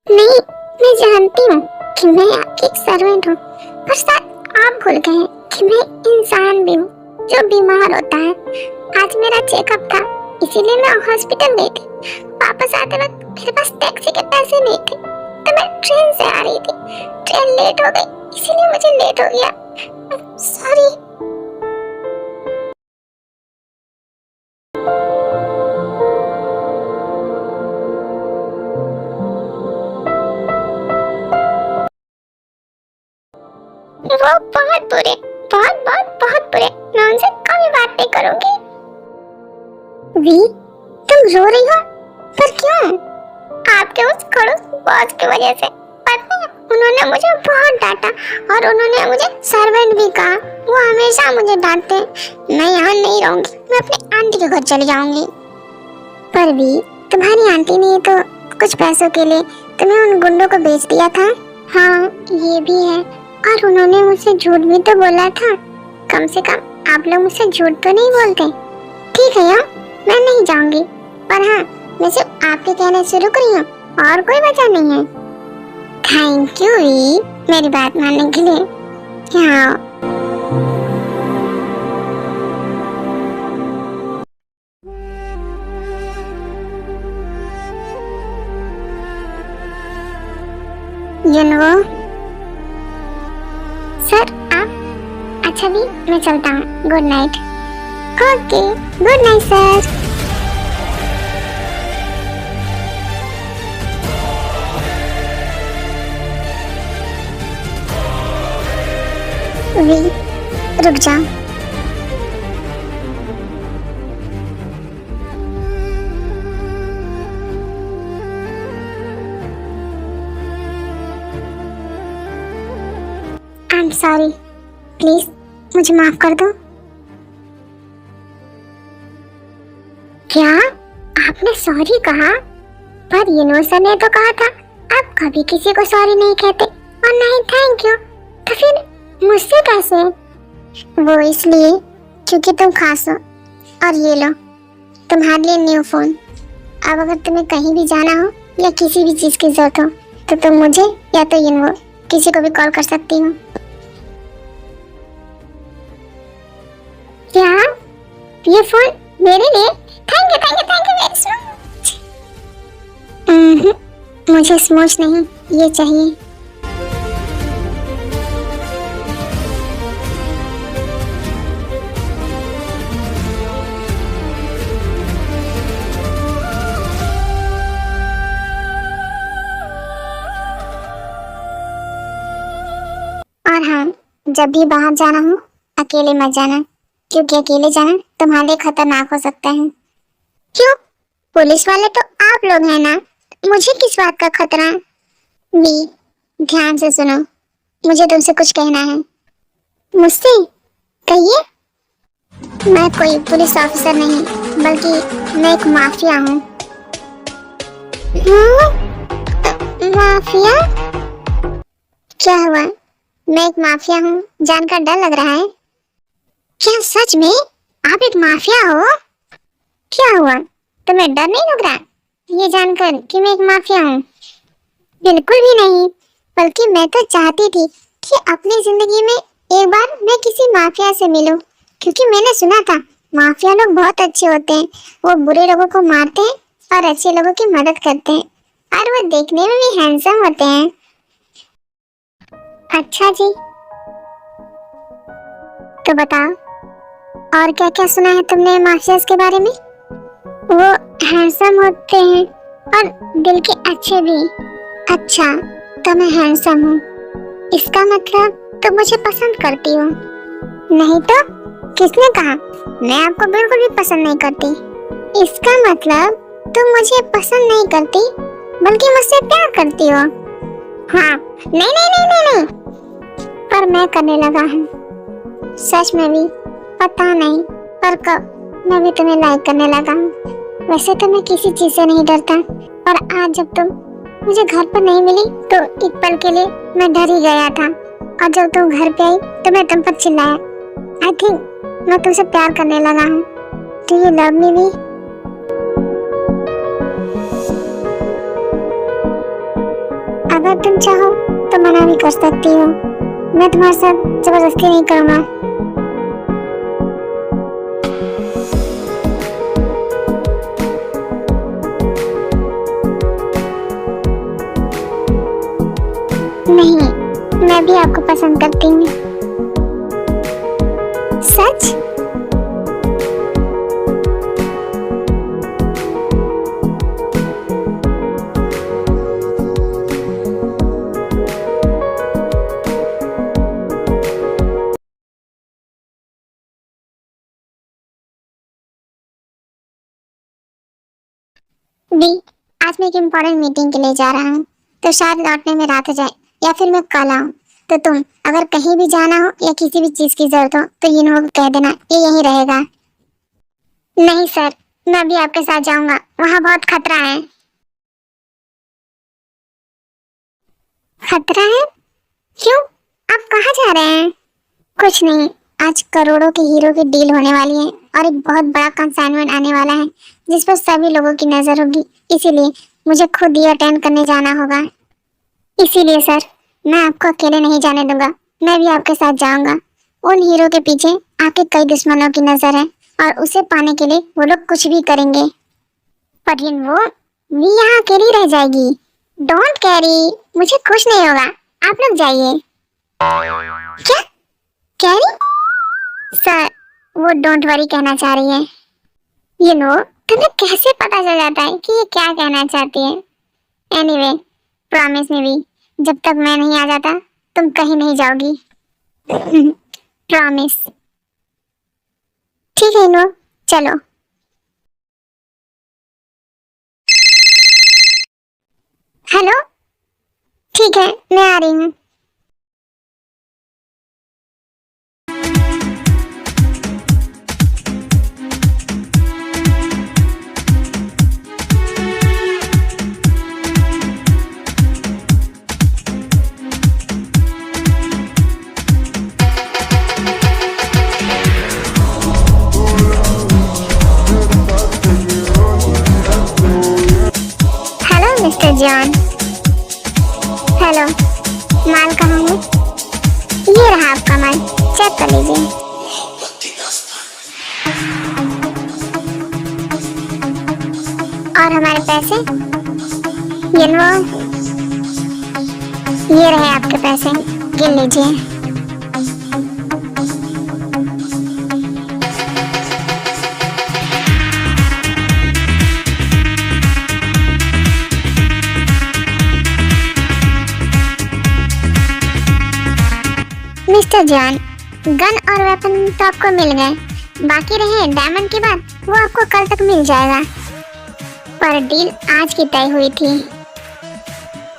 नहीं, मैं जानती हूँ कि मैं आपकी एक सर्वेंट हूँ, पर शायद आप भूल गए हैं कि मैं इंसान भी हूँ जो बीमार होता है। आज मेरा चेकअप था, इसीलिए मैं हॉस्पिटल गई थी। वापस आते वक्त मेरे पास टैक्सी के पैसे नहीं थे, तो मैं ट्रेन से आ रही थी। ट्रेन लेट हो गई, इसीलिए मुझे लेट हो गया। सॉरी। वो बहुत बुरे, बहुत बुरे। मैं उनसे कभी बात नहीं करूंगी। वी, तुम रो रही हो? पर क्यों? आपके उस खड़ूस बॉस की वजह से। पता है, उन्होंने मुझे बहुत डांटा और उन्होंने मुझे सर्वेंट भी कहा। वो हमेशा मुझे डांटते हैं। मैं यहाँ नहीं रहूंगी, मैं अपनी आंटी के घर चली जाऊंगी। पर भी तुम्हारी आंटी ने तो कुछ पैसों के लिए तुम्हें उन गुंडों को बेच दिया था। हाँ ये भी है, और उन्होंने मुझसे झूठ भी तो बोला था। कम से कम आप लोग मुझसे झूठ तो नहीं बोलते। ठीक है यार, मैं नहीं जाऊंगी, पर हाँ मैं सिर्फ आपके कहने से रुक रही हूँ और कोई वजह नहीं है। थैंक यू वी, मेरी बात मानने के लिए। हाँ यूनो। सर आप? अच्छा भी, मैं चलता हूँ। Good night. Okay, good night sir. V रुक जाओ। आई एम सॉरी, प्लीज मुझे माफ कर दो। क्या आपने सॉरी कहा? पर यूनो सर ने तो कहा था आप कभी किसी को सॉरी नहीं कहते और नहीं थैंक यू, तो फिर मुझसे कैसे? वो इसलिए क्योंकि तुम खास हो। और ये लो तुम्हारे लिए न्यू फोन। अब अगर तुम्हें कहीं भी जाना हो या किसी भी चीज की जरूरत हो तो तुम मुझे या तो यूनो किसी को भी कॉल कर सकती हो। क्या ये फोन मेरे लिए? Thank you very much. मुझे स्मोच नहीं, ये चाहिए। जब भी बाहर जाना हो अकेले मत जाना, क्योंकि अकेले जाना तुम्हारे लिए खतरनाक हो सकता है। क्यों? पुलिस वाले तो आप लोग हैं ना, मुझे किस बात का खतरा है? बी, ध्यान से सुनो, मुझे तुमसे कुछ कहना है। मुझसे? कहिए। मैं कोई पुलिस ऑफिसर नहीं, बल्कि मैं एक माफिया हूँ। माफिया? क्या हुआ? मैं एक माफिया हूँ, जानकर डर लग रहा है? क्या सच में आप एक माफिया हो? क्या हुआ, तुम्हें डर नहीं लग रहा ये जानकर कि मैं एक माफिया हूँ? बिल्कुल भी नहीं, बल्कि मैं तो चाहती थी कि अपनी जिंदगी में एक बार मैं किसी माफिया से मिलूं, क्योंकि मैंने सुना था माफिया लोग बहुत अच्छे होते हैं। वो बुरे लोगों को मारते हैं और अच्छे लोगों की मदद करते हैं, और वो देखने में भी हैंडसम होते हैं। अच्छा जी, तो बताओ और क्या क्या सुना है तुमने माफियाज के बारे में? वो हैंडसम होते हैं और दिल के अच्छे भी। अच्छा, तो मैं हैंडसम हूँ, इसका मतलब तुम मुझे पसंद करती हो? नहीं तो किसने कहा? मैं आपको बिल्कुल भी पसंद नहीं करती। इसका मतलब तुम मुझे पसंद नहीं करती, बल्कि मुझसे प्यार करती हो? हाँ। नहीं नहीं नहीं नहीं नहीं, पर मैं करने लगा हूँ। सच में भी पता नहीं, पर कब मैं भी तुम्हें लाइक करने लगा हूँ। वैसे तो मैं किसी चीज से नहीं डरता, पर आज जब तुम मुझे घर पर नहीं मिली तो एक पल के लिए मैं डर ही गया था, और जब तुम घर पे आई तो मैं तुम पर चिल्लाया। आई थिंक मैं तुमसे प्यार करने लगा हूँ। डू यू लव मी भी? अगर तुम चाहो तो मना भी कर सकती हो, मैं तुम्हारे साथ जबरदस्ती नहीं करूँगा। नहीं, मैं भी आपको पसंद करती हूँ। सच? बी, आज मैं एक इम्पोर्टेंट मीटिंग के लिए जा रहा हूँ, तो शायद लौटने में रात हो जाए या फिर मैं कल आऊँ। तो तुम अगर कहीं भी जाना हो या किसी भी चीज की जरूरत हो तो इन लोगों को कह देना, ये यहीं रहेगा। नहीं सर, मैं भी आपके साथ जाऊंगा, वहाँ बहुत खतरा है। खतरा है? क्यों? आप कहाँ जा रहे हैं? कुछ नहीं, आज करोड़ों के हीरो की डील होने वाली है और एक बहुत बड़ा कंसाइनमेंट आने वाला है जिस पर सभी लोगों की नजर होगी, इसीलिए मुझे खुद ही अटेंड करने जाना होगा। इसीलिए सर, मैं आपको अकेले नहीं जाने दूंगा, मैं भी आपके साथ जाऊंगा। उन हीरो के पीछे आपके कई दुश्मनों की नजर है और उसे पाने के लिए वो लोग कुछ भी करेंगे। पर वो यहाँ अकेली रह जाएगी। डोंट कैरी, मुझे कुछ नहीं होगा, आप लोग जाइए। क्या? कैरी? सर, वो डोंट वरी कहना चाह रही है। यू नो, तुम्हें कैसे पता चल जाता है कि ये क्या कहना चाहती है? एनीवे, प्रॉमिस में भी जब तक मैं नहीं आ जाता तुम कहीं नहीं जाओगी। प्रॉमिस। ठीक है नो, चलो। हेलो, ठीक है, मैं आ रही हूँ। Mister John, hello. माल कहाँ है? ये रहा आपका माल, चेक कर लीजिए। और हमारे पैसे? ये लो, ये रहे आपके पैसे, गिन लीजिए। मिस्टर मिस्टर जॉन, गन और वेपन तो आपको मिल गए, बाकी रहे डायमंड की बात, वो आपको कल तक मिल जाएगा, पर डील आज की तय हुई थी।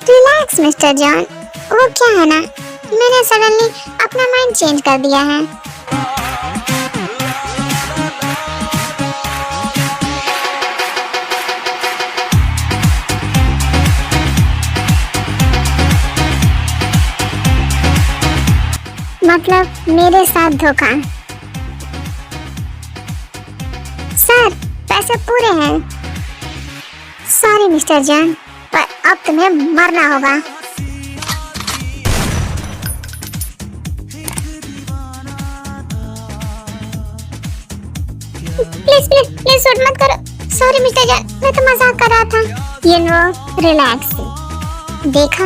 रिलैक्स मिस्टर जॉन, वो क्या है ना, मैंने सडनली अपना माइंड चेंज कर दिया है। मतलब मेरे साथ धोखा। सर, पैसे पूरे हैं। सॉरी मिस्टर जॉन, पर अब तुम्हें मरना होगा। प्लीज प्लीज प्लीज शूट मत करो। सॉरी मिस्टर जॉन, मैं तो मजाक कर रहा था। You know, relax. देखा,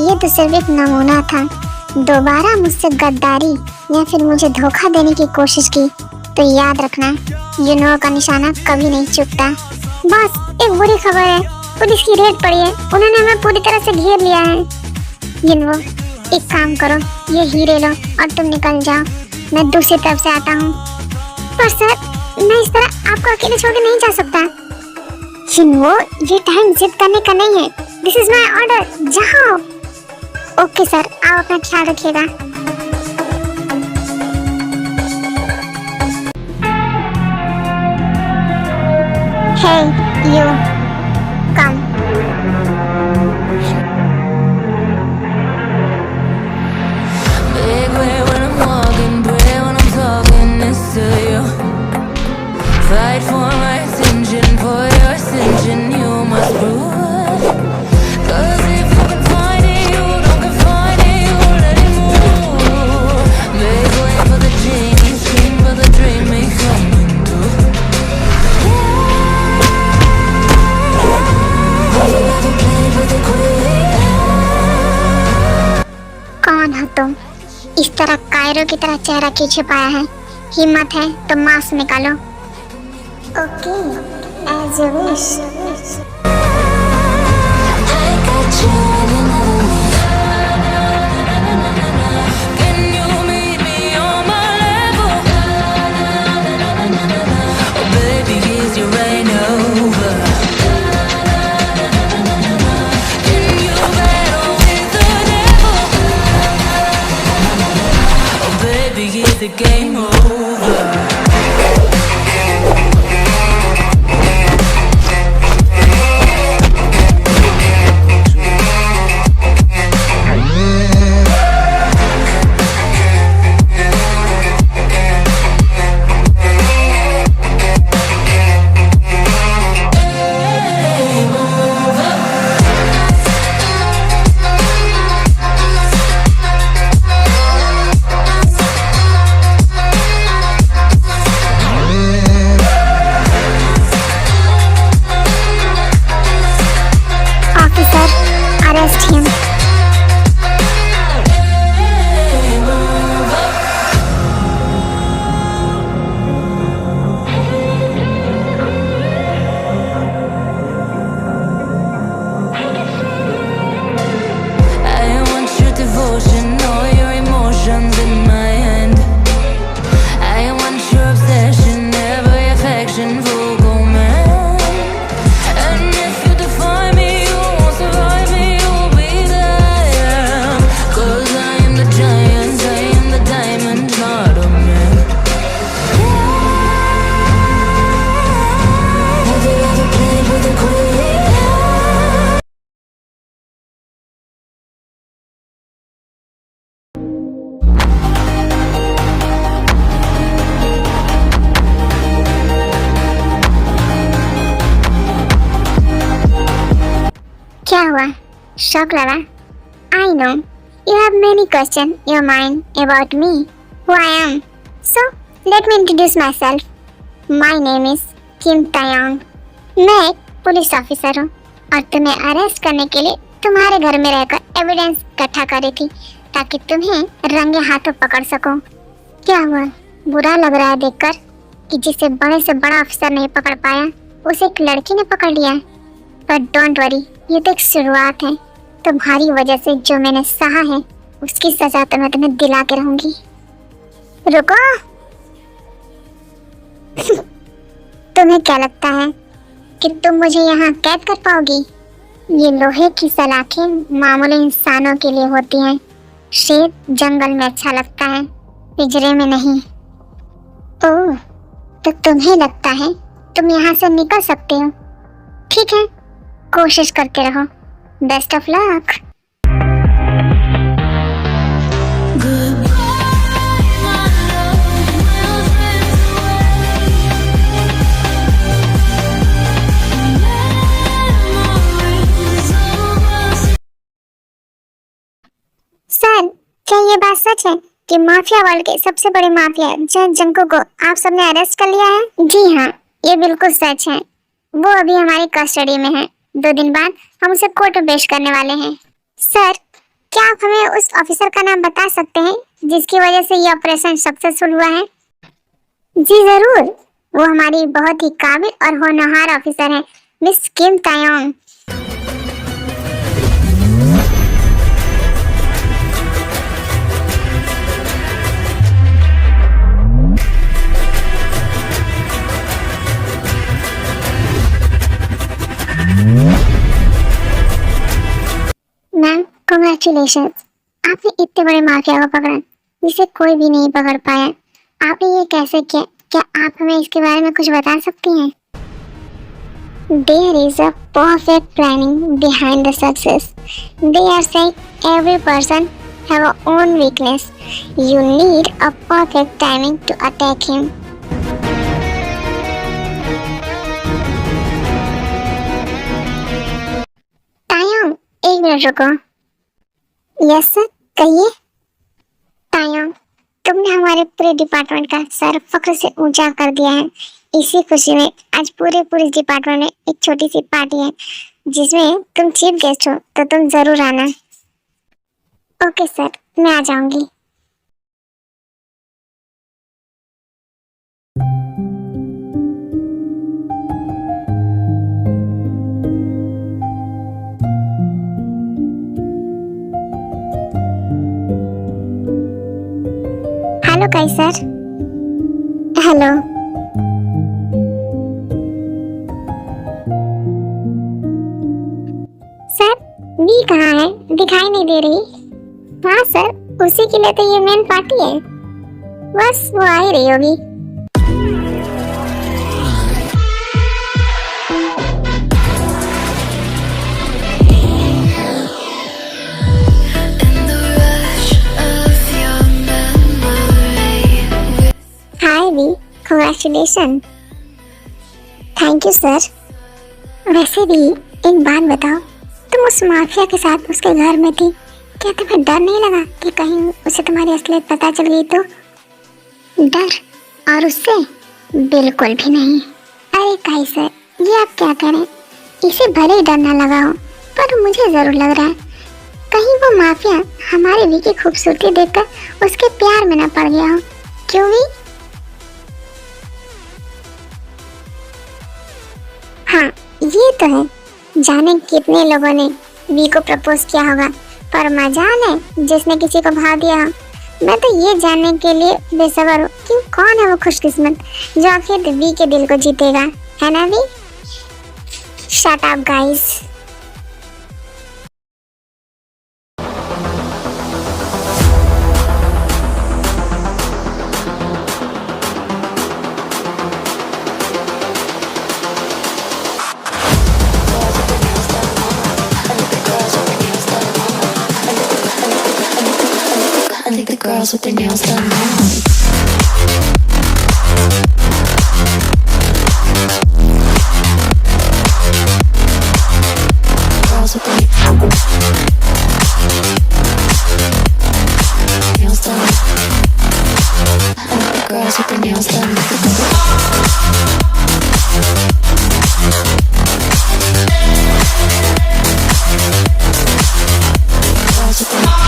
ये तो सिर्फ एक नमूना था। दोबारा मुझसे गद्दारी या फिर मुझे धोखा देने की कोशिश की तो याद रखना, यू नो का निशाना कभी नहीं चुकता। बस एक बुरी खबर है, पुलिस की रेड पड़ी है, उन्होंने हमें पूरी तरह से घेर लिया है। यू नो, एक काम करो, ये हीरे लो और तुम निकल जाओ, मैं दूसरी तरफ से आता हूँ। पर सर, मैं इस तरह आपको अकेले छोड़ के नहीं जा सकता। यू नो, ये टाइम जिद करने का नहीं है। दिस इज माई ऑर्डर, जाओ। ओके सर, आप अपना ख्याल रखिएगा। Hey you, come. Big way when I'm walking, pray when I'm talking this to you. Fight for my ascension, for your ascension, you must prove. 'Cause if you can find it, you don't confine it, you let it move. Big way for the dream for the dream may come true. Have you ever played with a queen? कौन हो तुम? इस तरह कायरो की तरह चेहरा क्यों छिपाया है? हिम्मत है तो मास्क निकालो। Okay, as you wish. I got you in another way. Can you meet me on my level? Oh baby, is your rain over? Can you battle with the devil? Oh baby, is the game over? Officer, arrest him. I want your devotion, all your emotions in my hand. I want your obsession, every affection, full command. And if you define me, you won't survive me, you'll be there. 'Cause I am the giant, I am the diamond, not a man. Have you ever played with a queen? क्या हुआ? शौक लगा? I know you have many questions in your mind about me, who I am. So let me introduce myself. My name is Kim Taeyong. मैं एक पुलिस ऑफिसर हूँ और तुम्हें अरेस्ट करने के लिए तुम्हारे घर में रहकर एविडेंस इकट्ठा कर रही थी ताकि तुम्हें रंगे हाथों पकड़ सको। क्या हुआ? बुरा लग रहा है देखकर कि जिसे बड़े से बड़ा अफसर नहीं पकड़ पाया उसे एक लड़की ने पकड़ लिया। पर डोंट वरी, ये तो एक शुरुआत है। तुम्हारी वजह से जो मैंने सहा है उसकी सजा तो मैं तुम्हें दिला के रहूंगी। रुको। तुम्हें क्या लगता है कि तुम मुझे यहाँ कैद कर पाओगी? ये लोहे की सलाखें मामूली इंसानों के लिए होती हैं। शेर जंगल में अच्छा लगता है, पिंजरे में नहीं। ओह, तो तुम्हें लगता है तुम यहाँ से निकल सकते हो? ठीक है, कोशिश करते रहो। Best of luck. सर, क्या ये बात सच है कि माफिया वर्ल्ड के सबसे बड़े माफिया जैन जंको को आप सबने अरेस्ट कर लिया है? जी हाँ, ये बिल्कुल सच है। वो अभी हमारी कस्टडी में है। 2 दिन बाद हम उसे कोर्ट में पेश करने वाले हैं। सर, क्या आप हमें उस ऑफिसर का नाम बता सकते हैं जिसकी वजह से ये ऑपरेशन सक्सेसफुल हुआ है? जी जरूर, वो हमारी बहुत ही काबिल और होनहार ऑफिसर है, मिस किम तायोंग। मैम, कांग्रेचुलेशन, आपने इतने बड़े माफिया को पकड़ा जिसे कोई भी नहीं पकड़ पाया। आपने ये कैसे किया? क्या आप हमें इसके बारे में कुछ बता सकती हैं? There is a perfect planning behind the success. They are saying every person have a own weakness. You need a perfect timing to attack him. तायोंग, 1 minute रुको। यस सर, कहिए। तायोंग, तुमने हमारे पूरे डिपार्टमेंट का सर फख्र से ऊंचा कर दिया है। इसी खुशी में आज पूरे पुलिस डिपार्टमेंट में एक छोटी सी पार्टी है जिसमें तुम चीफ गेस्ट हो, तो तुम जरूर आना। ओके सर, मैं आ जाऊंगी। Hello Kaiser. Hello. Sir, V कहाँ है? दिखाई नहीं दे रही। हाँ सर, उसी के लिए तो ये मेन पार्टी है। बस वो आ ही रही होगी। Hi V, congratulation. Thank you sir. वैसे भी एक बात बताओ, तुम उस माफिया के साथ उसके घर में थी, क्या तुम्हें डर नहीं लगा कि कहीं उसे तुम्हारी असलियत पता चल गई तो? डर? और उससे? बिल्कुल भी नहीं। अरे काइसर, ये आप क्या करें? इसे भले ही डर ना लगा हो, पर मुझे जरूर लग रहा है कहीं वो माफिया हमारे वी की खूबसूरती देखकर उसके प्यार में ना पड़ गया हो। क्यों वी? हाँ, ये तो है। जाने कितने लोगों ने वी को प्रपोज किया होगा, पर मजाल है जिसने किसी को भाव दिया हो। मैं तो ये जानने के लिए बेसब्र हूँ कि कौन है वो खुशकिस्मत जो आखिर वी के दिल को जीतेगा, है ना V? Shut up guys. I think the girls with their nails done now. Girls with their nails done. I think the girls with their nails done. Girls with their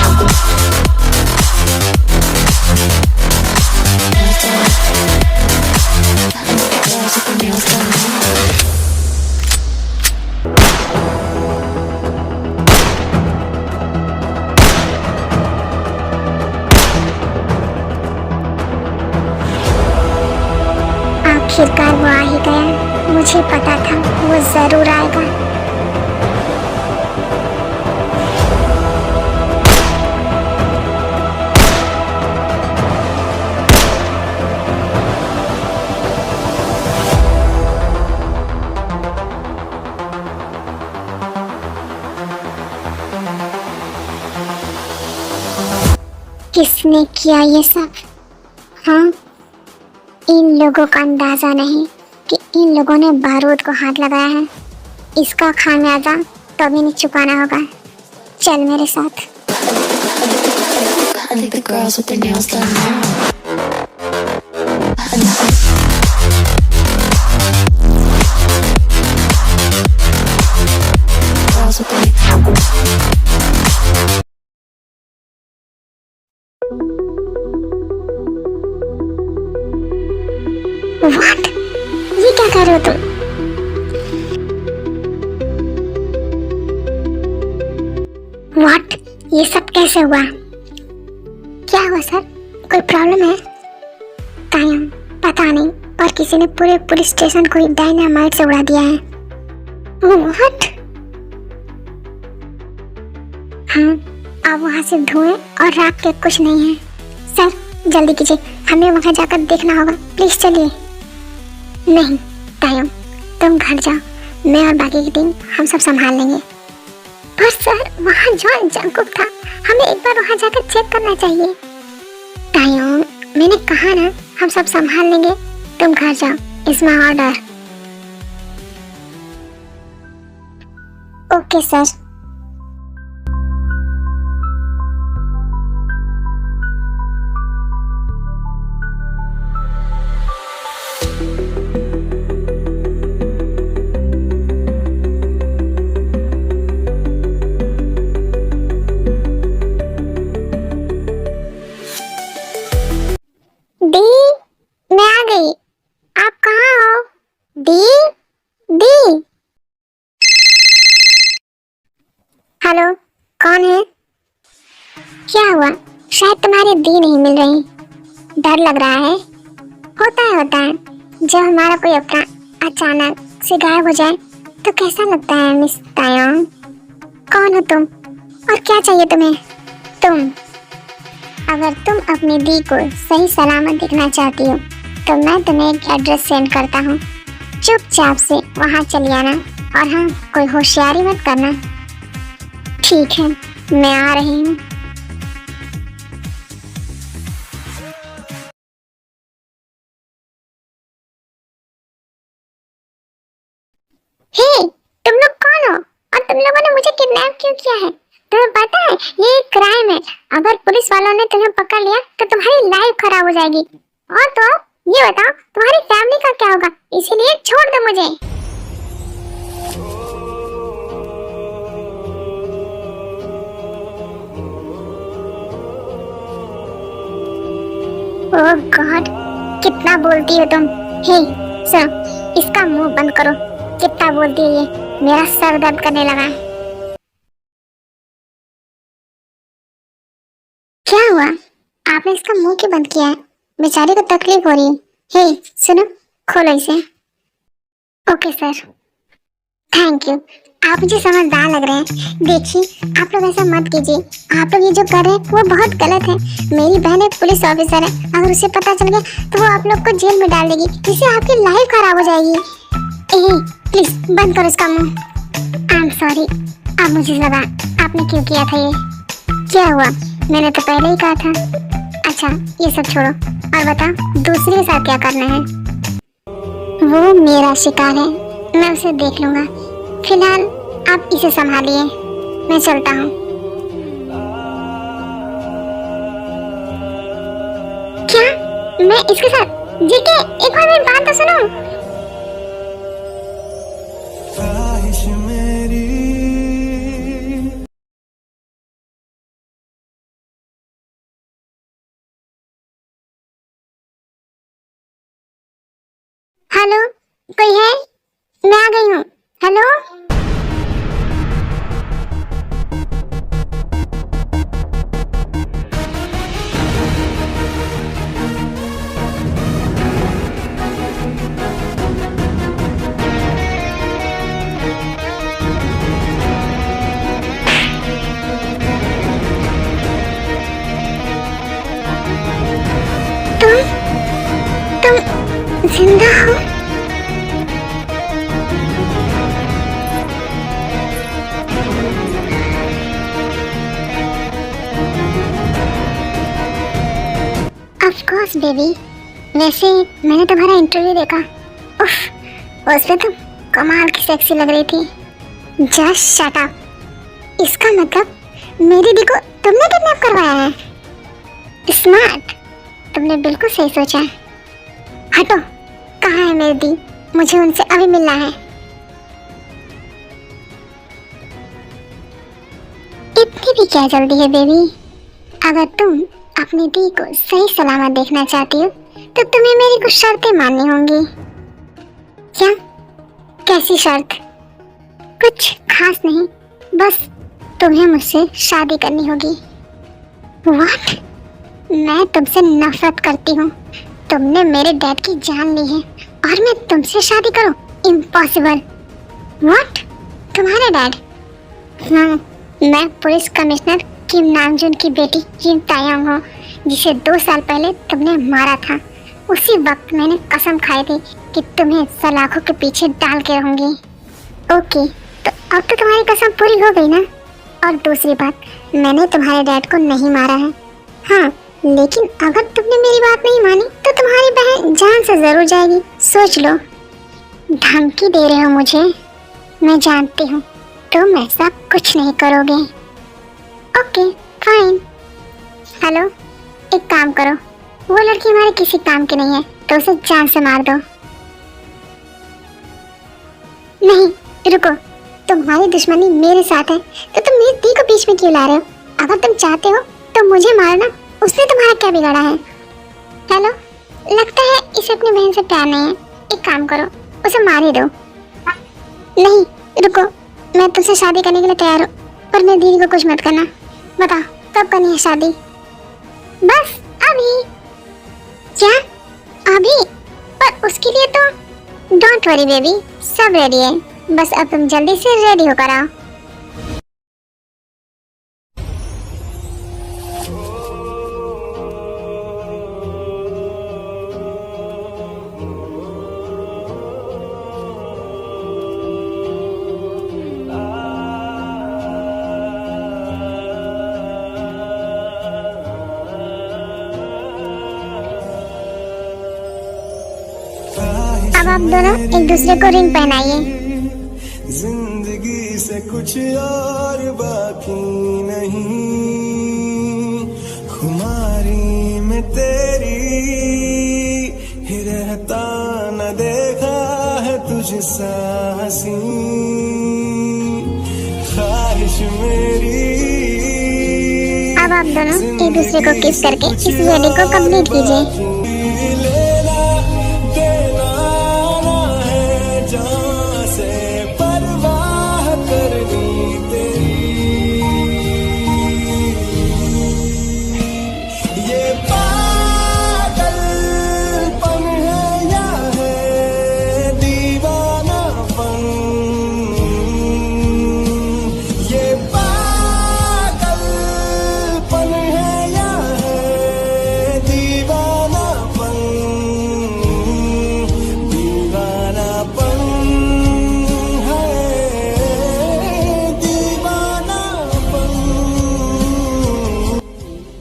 मुझे पता था वो जरूर आएगा। किसने किया ये सब? हाँ, इन लोगों का अंदाजा नहीं कि इन लोगों ने बारूद को हाथ लगाया है। इसका खामियाजा कभी नहीं चुकाना होगा। चल मेरे साथ। I think the girls with their nails done now. Girls with their what? ये क्या कर रहे हो तुम? व्हाट? ये सब कैसे हुआ? क्या हुआ सर? कोई प्रॉब्लम है? तायम, पता नहीं, पर किसी ने पूरे पुलिस स्टेशन को डायनामाइट से उड़ा दिया है। व्हाट? हाँ, अब वहाँ से धुएं और राख के कुछ नहीं है। सर जल्दी कीजिए, हमें वहाँ जाकर देखना होगा। प्लीज चलिए। नहीं तायम, तुम घर जाओ, मैं और बाकी की टीम हम सब संभाल लेंगे। पर सर वहाँ जॉन जंकुक था, हमें एक बार वहाँ जाकर चेक करना चाहिए। तायम, मैंने कहा ना हम सब संभाल लेंगे, तुम घर जाओ। It's my order. Okay sir. दी, मैं आ गई। आप कहाँ हो? दी, दी। हेलो, कौन है? क्या हुआ? शायद तुम्हारी दी नहीं मिल रही। डर लग रहा है? होता है। जब हमारा कोई अपना अचानक से गायब हो जाए तो कैसा लगता है मिस तायोंग? कौन हो तुम और क्या चाहिए तुम्हें? तुम, अगर तुम अपनी दी को सही सलामत देखना चाहती हो तो मैं तुम्हें एक एड्रेस सेंड करता हूँ। चुपचाप से वहाँ चली आना और हाँ, कोई होशियारी मत करना। ठीक है, मैं आ रही हूँ। हे, तुम लोग कौन हो और तुम लोगों ने मुझे किडनैप क्यों किया है? तुम्हें पता है ये एक क्राइम है। अगर पुलिस वालों ने तुम्हें पकड़ लिया तो तुम्हारी लाइफ खराब हो जाएगी। और तो ये बताओ तुम्हारी फैमिली का क्या होगा? इसीलिए छोड़ दो मुझे। ओह गॉड, कितना बोलती हो तुम। हे सुनो, इसका मुंह बंद करो। कितना बोलती है ये, मेरा सर दर्द करने लगा है। क्या हुआ? आपने इसका मुंह क्यों बंद किया है? बेचारी को तकलीफ हो रही है। हे सुनो, खोलो इसे। Okay sir, thank you. आप मुझे समझदार लग रहे हैं। देखिए आप लोग ऐसा मत कीजिए। आप लोग ये जो कर रहे हैं वो बहुत गलत है। मेरी बहन एक पुलिस ऑफिसर है, अगर उसे पता चल गया तो वो आप लोग को जेल में डाल देगी, जिससे आपकी लाइफ खराब हो जाएगी। प्लीज बंद करो इसका मुंह। I am sorry. अब मुझे लगा आपने क्यों किया था ये। क्या हुआ? मैंने तो पहले ही कहा था। अच्छा ये सब छोड़ो और बताओ दूसरे के साथ क्या करना है? वो मेरा शिकार है, मैं उसे देख लूंगा। फिलहाल आप इसे संभालिए, मैं चलता हूँ। क्या मैं इसके साथ? जीके एक बार मेरी बात तो सुनो। हेलो, कोई है? मैं आ गई हूँ। हेलो, जिंदा हो? Of course baby. वैसे मैंने तुम्हारा इंटरव्यू देखा। उफ, उस पे तुम कमाल की सेक्सी लग रही थी। Just shut up. इसका मतलब मेरी दी को तुमने किडनैप करवाया है? स्मार्ट, तुमने बिल्कुल सही सोचा है। हटो, कहाँ है मेरी दी? मुझे उनसे अभी मिलना है। इतनी भी क्या जल्दी है बेबी? अगर तुम अपनी दी को सही सलामत देखना चाहती हो तो तुम्हें मेरी कुछ शर्तें माननी होंगी। क्या? कैसी शर्त? कुछ खास नहीं, बस तुम्हें मुझसे शादी करनी होगी। व्हाट? मैं तुमसे नफरत करती हूँ। तुमने मेरे डैड की जान ली है और मैं तुमसे शादी करूँ? इम्पॉसिबल। व्हाट? तुम्हारे डैड? हाँ, मैं पुलिस कमिश्नर किम नामजून की बेटी किम तायंग हूँ, जिसे 2 साल पहले तुमने मारा था। उसी वक्त मैंने कसम खाई थी कि तुम्हें सलाखों के पीछे डाल के रहूंगी। ओके, तो अब तो तुम्हारी कसम पूरी हो गई ना? और दूसरी बात, मैंने तुम्हारे डैड को नहीं मारा है। हाँ, लेकिन अगर तुमने मेरी बात नहीं मानी तो तुम्हारी बहन जान से जरूर जाएगी। सोच लो। धमकी दे रहे हो मुझे? मैं जानती हूँ तुम ऐसा कुछ नहीं करोगे। Okay fine. हेलो, एक काम करो, वो लड़की हमारे किसी काम की नहीं है तो उसे जान से मार दो। नहीं, रुको, तुम्हारी दुश्मनी मेरे साथ है तो तुम मेरी दी को बीच में क्यों ला रहे हो? अगर तुम चाहते हो तो मुझे मारना, उसने तुम्हारा क्या बिगाड़ा है? हेलो, लगता है इसे अपनी बहन से प्यार नहीं है। एक काम करो, उसे मार ही दो। नहीं, रुको, मैं तुमसे शादी करने के लिए तैयार हूँ, पर मेरी दीदी को कुछ मत करना। बताओ कब करनी है शादी? बस अभी। क्या अभी? पर उसके लिए तो डोंट वरी बेबी, सब रेडी है। बस अब तुम जल्दी से रेडी होकर आओ। अब आप दोनों एक दूसरे को रिंग पहनाइए। जिंदगी से कुछ और बाकी नहीं, खुमारी में तेरी ही रहता, न देखा है तुझसा हंसी ख्वाहिश मेरी। अब आप दोनों एक दूसरे को किस करके इस वेडिंग को कंप्लीट कीजिए।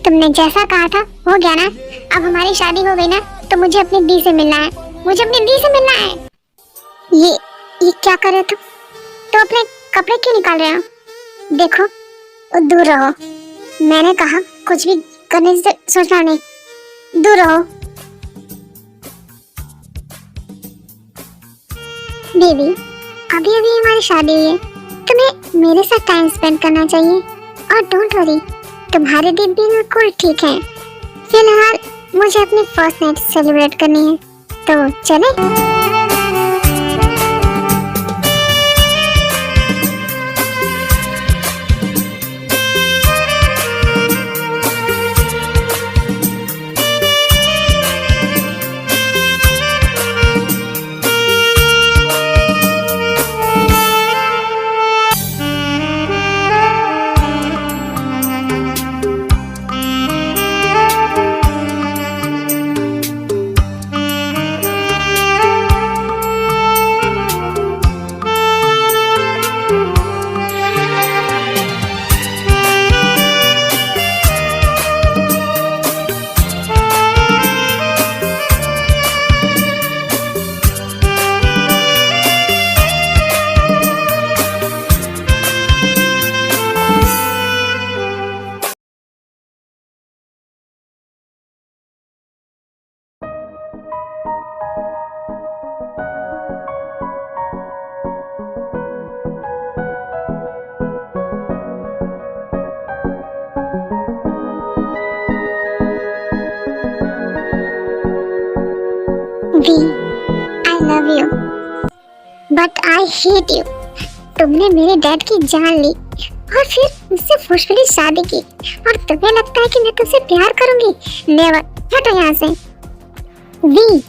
तुमने जैसा कहा था हो गया ना? अब हमारी शादी हो गई ना, तो मुझे अपनी दी से मिलना है। मुझे अपनी दी से मिलना है। ये क्या कर रहे हो तुम? तो अपने कपड़े क्यों निकाल रहे हो? देखो, वो दूर रहो। मैंने कहा कुछ भी करने से सोचना नहीं, दूर रहो। बेबी, अभी अभी हमारी शादी हुई है, तुम्हें मेरे साथ टाइम स्पेंड करना चाहिए। और डोंट वरी, तुम्हारे दिन बिल्कुल ठीक है। फिलहाल मुझे अपनी फर्स्ट नाइट सेलिब्रेट करनी है, तो चले? But I hate you. तुमने मेरे डैड की जान ली और फिर मुझसे फोर्सफुली शादी की, और तुम्हें लगता है कि मैं तुमसे प्यार करूंगी? नेवर। हटो यहाँ से। वी,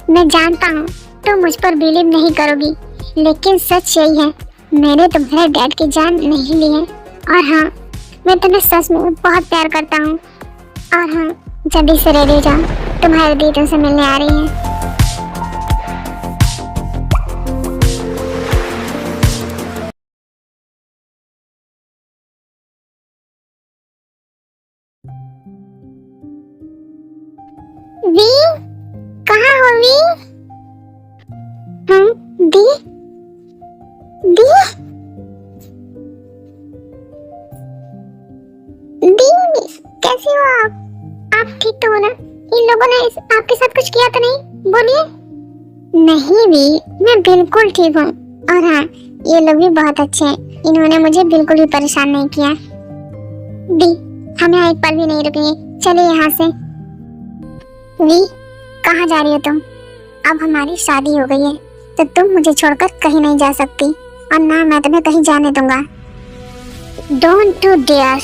मैं जानता हूँ तुम मुझ पर बिलीव नहीं करोगी, लेकिन सच यही है, मैंने तुम्हारे डैड की जान नहीं ली है। और हाँ, मैं तुम्हें सच में बहुत प्यार करता हूँ। और हाँ, जल्दी से रेडी हो जाओ, तुम्हारे दी तुमसे मिलने आ रही है। वी, कहाँ हो वी? हाँ, दी, दी, दी, कैसी हो आप? आप ठीक तो हो ना? इन लोगों ने आपके साथ कुछ किया तो नहीं? बोलिए। नहीं भी, मैं बिल्कुल ठीक हूँ। और हाँ, ये लोग भी बहुत अच्छे हैं, इन्होंने मुझे बिल्कुल भी परेशान नहीं किया। दी, हम यहाँ एक पल भी नहीं रुकेंगे, चलिए यहाँ से। वी, कहाँ जा रही हो तुम? अब हमारी शादी हो गई है, तो तुम मुझे छोड़कर कहीं नहीं जा सकती, और ना मैं तुम्हें कहीं जाने दूंगा। Don't do dare.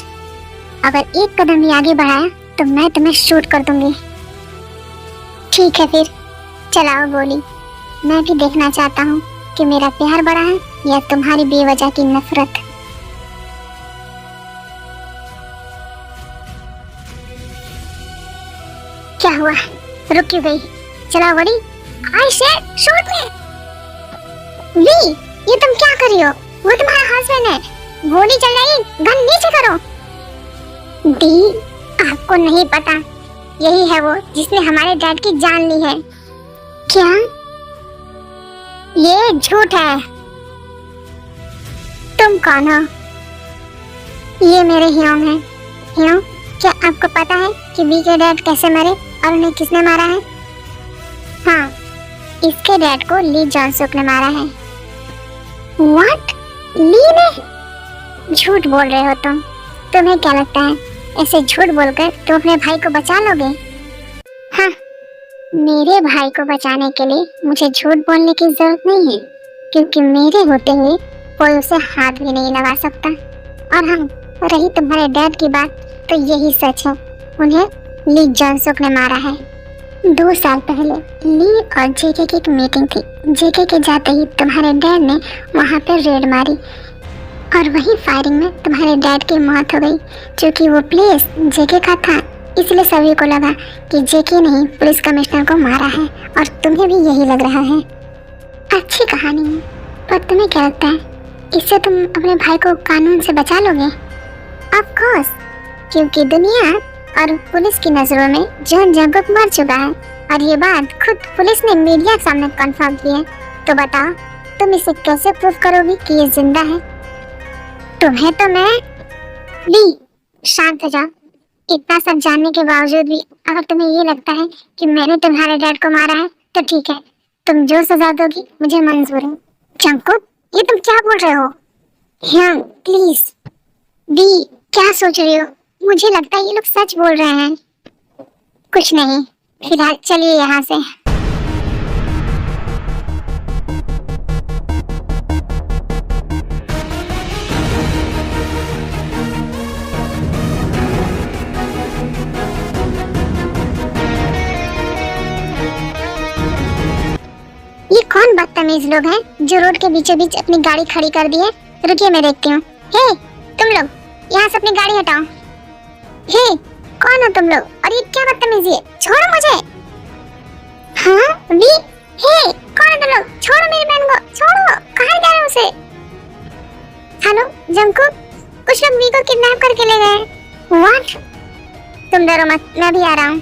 अगर एक कदम भी आगे बढ़ाया तो मैं तुम्हें शूट कर दूंगी। ठीक है फिर, चलाओ गोली। मैं भी देखना चाहता हूँ कि मेरा प्यार बड़ा है या तुम्हारी बेवजह की नफरत। क्या हुआ? रुक क्यों गई? चलाओ गोली। आई शेर, शूट मी। वी, ये तुम क्या कर रही हो? वो तुम्हारा हस्बैंड है, गोली चल जाएगी, गन नीचे करो। दी, आपको नहीं पता, यही है वो जिसने हमारे डैड की जान ली है। क्या? ये झूठ है। तुम कौन हो? ये मेरे ह्योंग हैं। ह्योंग, क्या आपको पता है कि वी के डैड कैसे मरे और उन्हें किसने मारा है? हाँ, इसके डैड को ली जॉनसुक ने मारा है। व्हाट? ली ने? झूठ बोल रहे हो तुम। तुम्हें क्या लगता है ऐसे झूठ बोलकर तुम अपने भाई को बचा लोगे? हाँ, मेरे भाई को बचाने के लिए मुझे झूठ बोलने की जरूरत नहीं है, क्योंकि मेरे होते हुए कोई उसे हाथ भी नहीं लगा सकता। और हाँ, रही तुम्हारे डैड की बात, तो यही सच है, उन्हें ली जॉनसुक ने मारा है। 2 साल पहले ली और जेके की एक मीटिंग थी। जेके के जाते ही तुम्हारे डैड ने वहाँ पर रेड मारी, और वही फायरिंग में तुम्हारे डैड की मौत हो गई। क्योंकि वो प्लेस जेके का था, इसलिए सभी को लगा कि जेके ने ही पुलिस कमिश्नर को मारा है, और तुम्हें भी यही लग रहा है। अच्छी कहानी है, पर तुम्हें क्या लगता है इससे तुम अपने भाई को कानून से बचा लोगे? ऑफ कोर्स, क्योंकि दुनिया और पुलिस की नजरों में जॉन जैकब मर चुका है, और ये बात खुद पुलिस ने मीडिया के सामने कंफर्म की है। तो बताओ, तुम इसे कैसे प्रूव करोगी कि ये जिंदा है? तुम्हें तो मैं। ली, शांत हो जाओ। इतना सब जानने के बावजूद भी अगर तुम्हें ये लगता है कि मैंने तुम्हारे डैड को मारा है, तो ठीक है, तुम जो सजा दोगी मुझे मंजूर है। जंकुक, ये तुम क्या बोल रहे हो? हाँ, प्लीज। दी, क्या सोच रही हो? मुझे लगता है ये लोग सच बोल रहे हैं। कुछ नहीं, फिलहाल चलिए यहाँ से। ये कौन बदतमीज लोग हैं जो रोड के बीचों बीच अपनी गाड़ी खड़ी कर दी है? रुकिए, मैं देखती हूँ। हे, तुम लोग यहाँ से अपनी गाड़ी हटाओ। हे, कौन हो तुम लोग, और ये क्या बदतमीजी है? छोड़ो मुझे। हाँ, वी, हे, कौन है तुम लोग? छोड़ो मेरी बहन को, छोड़ो। कहाँ जा रहे हो उसे? हेलो जंकुक, कुछ लोग वी को किडनैप करके ले गए। व्हाट? तुम डरो मत, मैं भी आ रहा हूँ।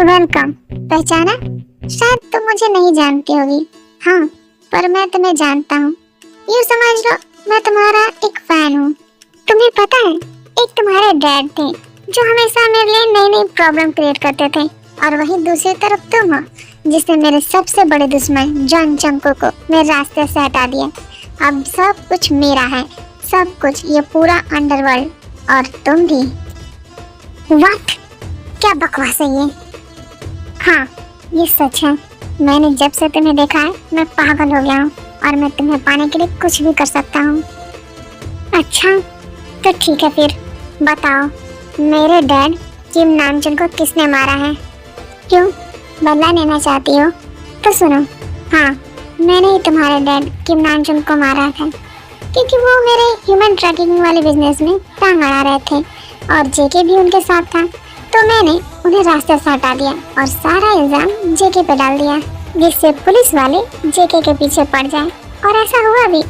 वेलकम। पहचाना? शायद तुम मुझे नहीं जानती होगी। हाँ, पर मैं तुम्हें जानता हूँ। यूँ समझ लो, मैं तुम्हारा एक फैन हूँ। तुम्हें पता है, एक तुम्हारे डैड थे जो हमेशा मेरे लिए नई नई प्रॉब्लम क्रिएट करते थे, और वही दूसरी तरफ तुम हो जिसने मेरे सबसे बड़े दुश्मन जॉन चंको को मेरे रास्ते से हटा दिया। अब सब कुछ मेरा है, सब कुछ, ये पूरा अंडरवर्ल्ड, और तुम भी। व्हाट? क्या बकवास है ये? हाँ, ये सच है। मैंने जब से तुम्हें देखा है मैं पागल हो गया हूँ, और मैं तुम्हें पाने के लिए कुछ भी कर सकता हूँ। अच्छा, तो ठीक है, फिर बताओ मेरे डैड किम नामचुन को किसने मारा है? क्यों, बदला लेना चाहती हो? तो सुनो, हाँ, मैंने ही तुम्हारे डैड किम नामचुन को मारा था, क्योंकि वो मेरे ह्यूमन ट्रैकिंग वाले बिजनेस में टांग अड़ा रहे थे, और जेके भी उनके साथ था। तो मैंने उन्हें रास्ते से हटा दिया और सारा इल्जाम जेके पे डाल दिया, जिससे पुलिस वाले जेके के पीछे पड़ जाए। और ऐसा हुआ भी,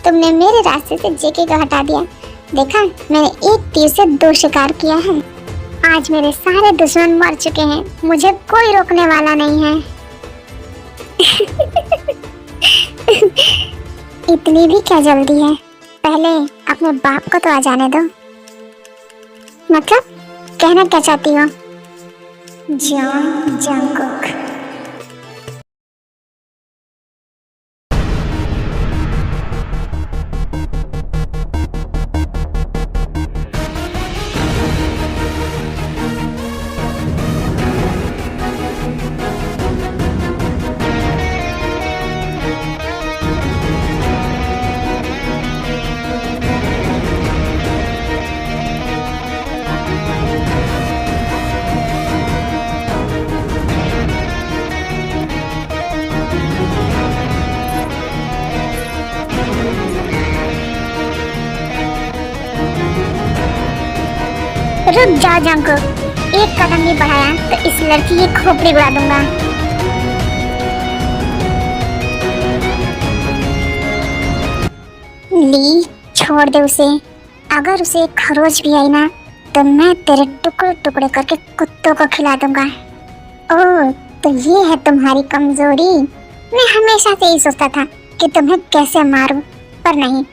तुमने मेरे रास्ते से जेके को हटा दिया। देखा, मैंने एक तीर से दो शिकार किया है। आज मेरे सारे दुश्मन मर चुके हैं, मुझे कोई रोकने वाला नहीं है। इतनी भी क्या जल्दी है? पहले अपने बाप को तो आ जाने दो। मतलब कहना क्या चाहती हो? John Jungkook. रुक जाओ जंगकुक, एक कदम भी बढ़ाया तो इस लड़की की खोपड़ी उड़ा दूंगा। ली, छोड़ दे उसे। अगर उसे एक खरोच भी आई ना तो मैं तेरे टुकड़े टुकड़े करके कुत्तों को खिला दूंगा। ओह, तो ये है तुम्हारी कमजोरी। मैं हमेशा से ही सोचता था कि तुम्हें कैसे मारूं, पर नहीं,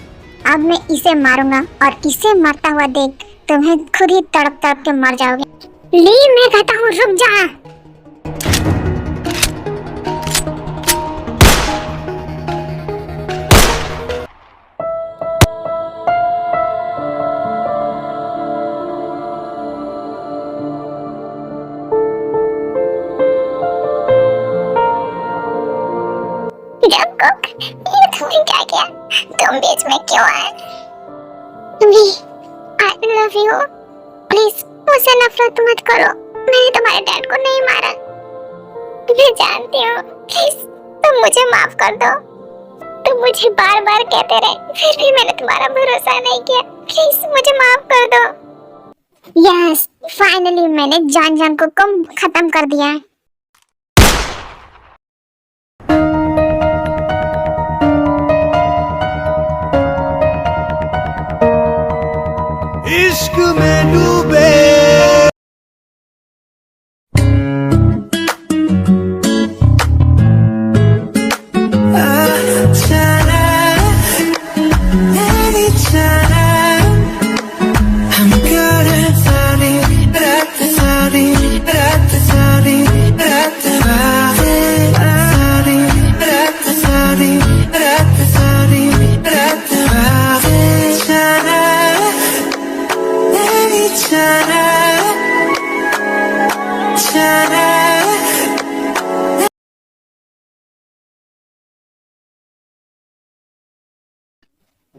अब मैं इसे मारूंगा, और इसे मरता हुआ देख तुम्हें खुद ही तड़प तड़प के मर जाओगे। ली, मैं कहता हूँ रुक जा। जंगकुक, ये तुमने क्या किया? तुम बीच में क्यों आए? I love you. प्लीज मुझसे नफरत मत करो। मैंने तुम्हारे डैड को नहीं मारा। मैं जानती हूँ। प्लीज तुम मुझे माफ कर दो। तुम मुझे बार बार कहते रहे, फिर भी मैंने तुम्हारा भरोसा नहीं किया। प्लीज मुझे माफ कर दो। यस, फाइनली मैंने जॉन जंगकुक को खत्म कर दिया। इश्क में डूबे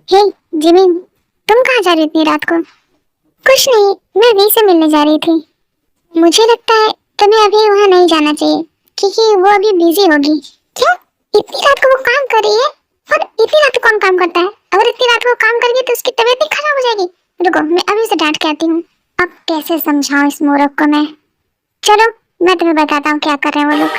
हे जिमिन, तुम कहाँ जा रही थी रात को? कुछ नहीं, मैं वी से मिलने जा रही थी। मुझे लगता है तुम्हें अभी वहाँ नहीं जाना चाहिए, क्योंकि वो अभी बिजी होगी। क्या? इतनी रात को वो काम कर रही है? और इतनी रात को कौन काम करता है? अगर इतनी रात को काम करेगी तो उसकी तबीयत नहीं खराब हो जाएगी। रुको, मैं अभी से डांट के आती हूँ। अब कैसे समझाऊं इस मूर्ख को मैं? चलो मैं तुम्हें बताता हूँ क्या कर रहे हैं वो लोग।